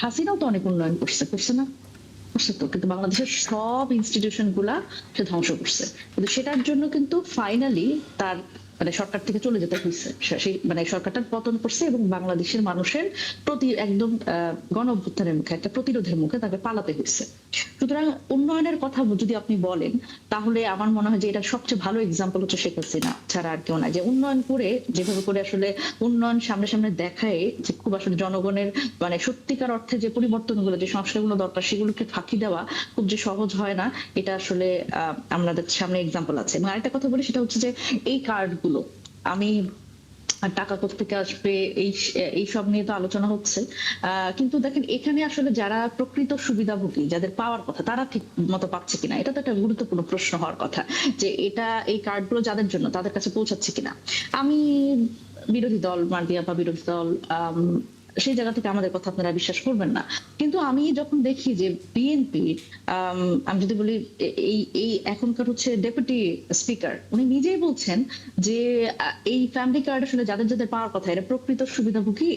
হাসিনাও তো অনেক উন্নয়ন করছে না? করছে তো, কিন্তু বাংলাদেশের সব ইনস্টিটিউশন গুলা সে ধ্বংস করছে। কিন্তু সেটার জন্য কিন্তু ফাইনালি তার মানে সরকার থেকে চলে যেতে হয়েছে। সেই মানে সরকারটার পতন করছে, এবং বাংলাদেশের মানুষের প্রতি একদম গণ অভ্যুত্থানের মুখে, একটা প্রতিরোধের মুখে তাকে পালাতে হয়েছে। সুতরাং উন্নয়নের কথা যদি আপনি বলেন, তাহলে আমার মনে হয় যে এটার সবচেয়ে ভালো এক্সাম্পল হচ্ছে শেখ হাসিনা ছাড়া আর কেউ না। যে উন্নয়ন করে, যেভাবে করে আসলে উন্নয়ন সামনে সামনে দেখায়, যে খুব আসলে জনগণের মানে সত্যিকার অর্থে যে পরিবর্তনগুলো, যে সংস্কারগুলো দরকার, সেগুলোকে ফাঁকি দেওয়া খুব যে সহজ হয় না, এটা আসলে আমাদের সামনে এক্সাম্পল আছে। এবং আরেকটা কথা বলি, সেটা হচ্ছে যে এই কার্ডগুলো, আমি টাকা কোথেকে আসবে এই সব নিয়ে তো আলোচনা হচ্ছে, কিন্তু দেখেন এখানে আসলে যারা প্রকৃত সুবিধাভোগী, যাদের পাওয়ার কথা, তারা ঠিক মতো পাচ্ছে কিনা, এটা তো একটা গুরুত্বপূর্ণ প্রশ্ন হওয়ার কথা। যে এই কার্ডগুলো যাদের জন্য, তাদের কাছে পৌঁছাচ্ছে কিনা। আমি বিরোধী দল মার্দিয়া বা বিরোধী দল, সেই জায়গা থেকে আমাদের কথা আপনারা বিশ্বাস করবেন না। কিন্তু আমি যখন দেখি যে বিএনপি, আমি যদি বলি এই এখনকার হচ্ছে ডেপুটি স্পিকার, উনি নিজেই বলছেন যে এই ফ্যামিলি কার্ড আসলে যাদের পাওয়ার কথা, এরা প্রকৃত সুবিধাভোগী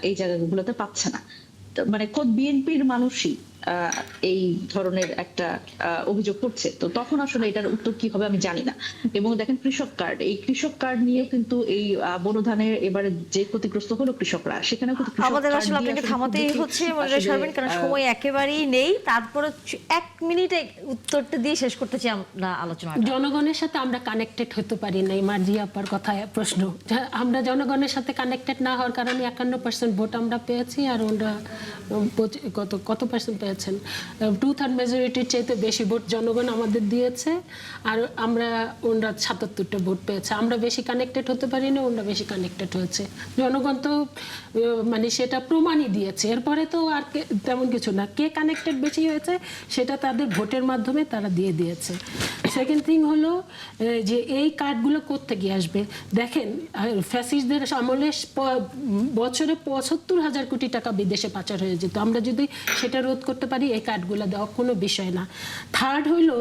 এই জায়গাগুলোতে পাচ্ছে না। মানে খোদ বিএনপির মানুষই এই ধরনের একটা অভিযোগ করছে। তো তখন আসলে এটার উত্তর কি হবে আমি জানি না। এবং দেখেন কৃষক কার্ড, এই কৃষক কার্ড নিয়ে কিন্তু এই বোরো ধানের এবারে যে ক্ষতিগ্রস্ত হলো কৃষকরা, সেখানে আমাদের আসলে আপনাকে থামাতেই হচ্ছে মনিরা শারমিন, কারণ সময় একেবারেই নেই। তারপরে 1 মিনিটে উত্তরটা দিয়ে শেষ করতে চাই আমরা আলোচনা। জনগণের সাথে আমরা কানেক্টেড হতে পারি নাই। মার্জিয়া আপার কথা প্রশ্ন, আমরা জনগণের সাথে কানেক্টেড না হওয়ার কারণে 51% ভোট আমরা পেয়েছি, আর ওরা কত পার্সেন্ট পেয়েছেন? 2/3 মেজরিটির চাইতে বেশি ভোট জনগণ আমাদের দিয়েছে, আর ওরা 77টা ভোট পেয়েছে। আমরা বেশি কানেক্টেড হতে পারি না, ওরা বেশি কানেক্টেড হয়েছে। জনগণ তো মানে সেটা প্রমাণই দিয়েছে। এরপরে তো আর তেমন কিছু না, কে কানেক্টেড বেশি হয়েছে সেটা তাদের ভোটের মাধ্যমে তারা দিয়ে দিয়েছে। সেকেন্ড থিং হলো যে এই কার্ডগুলো কোত্থেকে আসবে। দেখেন ফ্যাসিস্টদের আমলে বছরে 75,000 কোটি টাকা বিদেশে পাচার হয়ে যেত। আমরা যদি সেটা রোধ করতে করতে পারি, এই কার্ডগুলো দেওয়া কোনো বিষয় না। থার্ড হইলো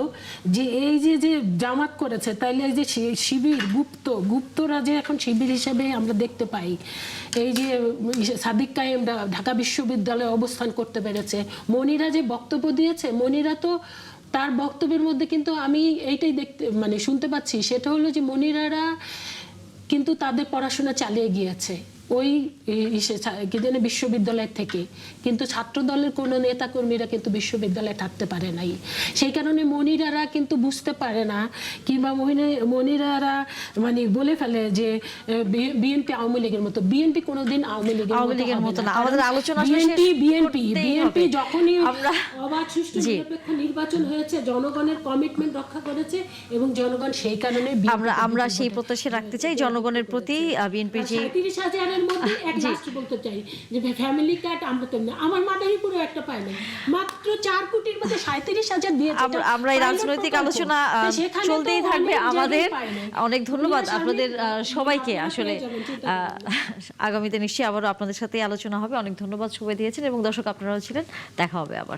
যে এই যে যে জামাত করেছে, তাইলে এই যে শিবির গুপ্তরা যে এখন শিবির হিসেবে আমরা দেখতে পাই, এই যে সাদিক কায়েম ঢাকা বিশ্ববিদ্যালয়ে অবস্থান করতে পেরেছে, মনিরা যে বক্তব্য দিয়েছে, মনিরা তো তার বক্তব্যের মধ্যে কিন্তু আমি এইটাই দেখতে মানে শুনতে পাচ্ছি, সেটা হলো যে মনিরারা কিন্তু তাদের পড়াশোনা চালিয়ে গিয়েছে ওই কি জানে বিশ্ববিদ্যালয় থেকে, কিন্তু ছাত্র দলের কোনো নেতাকর্মীরা কিন্তু বিশ্ববিদ্যালয়ে থাকতে পারে নাই। সেই কারণে মনিরারা কিন্তু বুঝতে পারে না, কিংবা মনিরারা মানে বলে ফেলে যে বিএনপি আওয়ামী লীগের মতো। বিএনপি কোনোদিন আওয়ামী লীগের মতো না। আমাদের আলোচনা বিএনপি যখনই অবাধ সুষ্ঠু নিরপেক্ষ নির্বাচন হয়েছে, জনগণের কমিটমেন্ট রক্ষা করেছে এবং জনগণ সেই কারণে আমরা সেই প্রত্যাশা রাখতে চাই জনগণের প্রতি। বিএনপির যে 37,000 মধ্যে এক লাস্ট বলতে চাই যে ফ্যামিলি কার্ড আমরা তো না, আমার মাদারীপুরে একটা পাই না, মাত্র 4 কোটির মধ্যে 37,000 দিয়েছে। আমরা এই রাজনৈতিক আলোচনা চলতেই থাকবে আমাদের। অনেক ধন্যবাদ আপনাদের সবাইকে। আসলে আগামীতে নিশ্চয়ই আবারও আপনাদের সাথে আলোচনা হবে। অনেক ধন্যবাদ সময় দিয়েছেন এবং দর্শক আপনারাও ছিলেন। দেখা হবে আবার।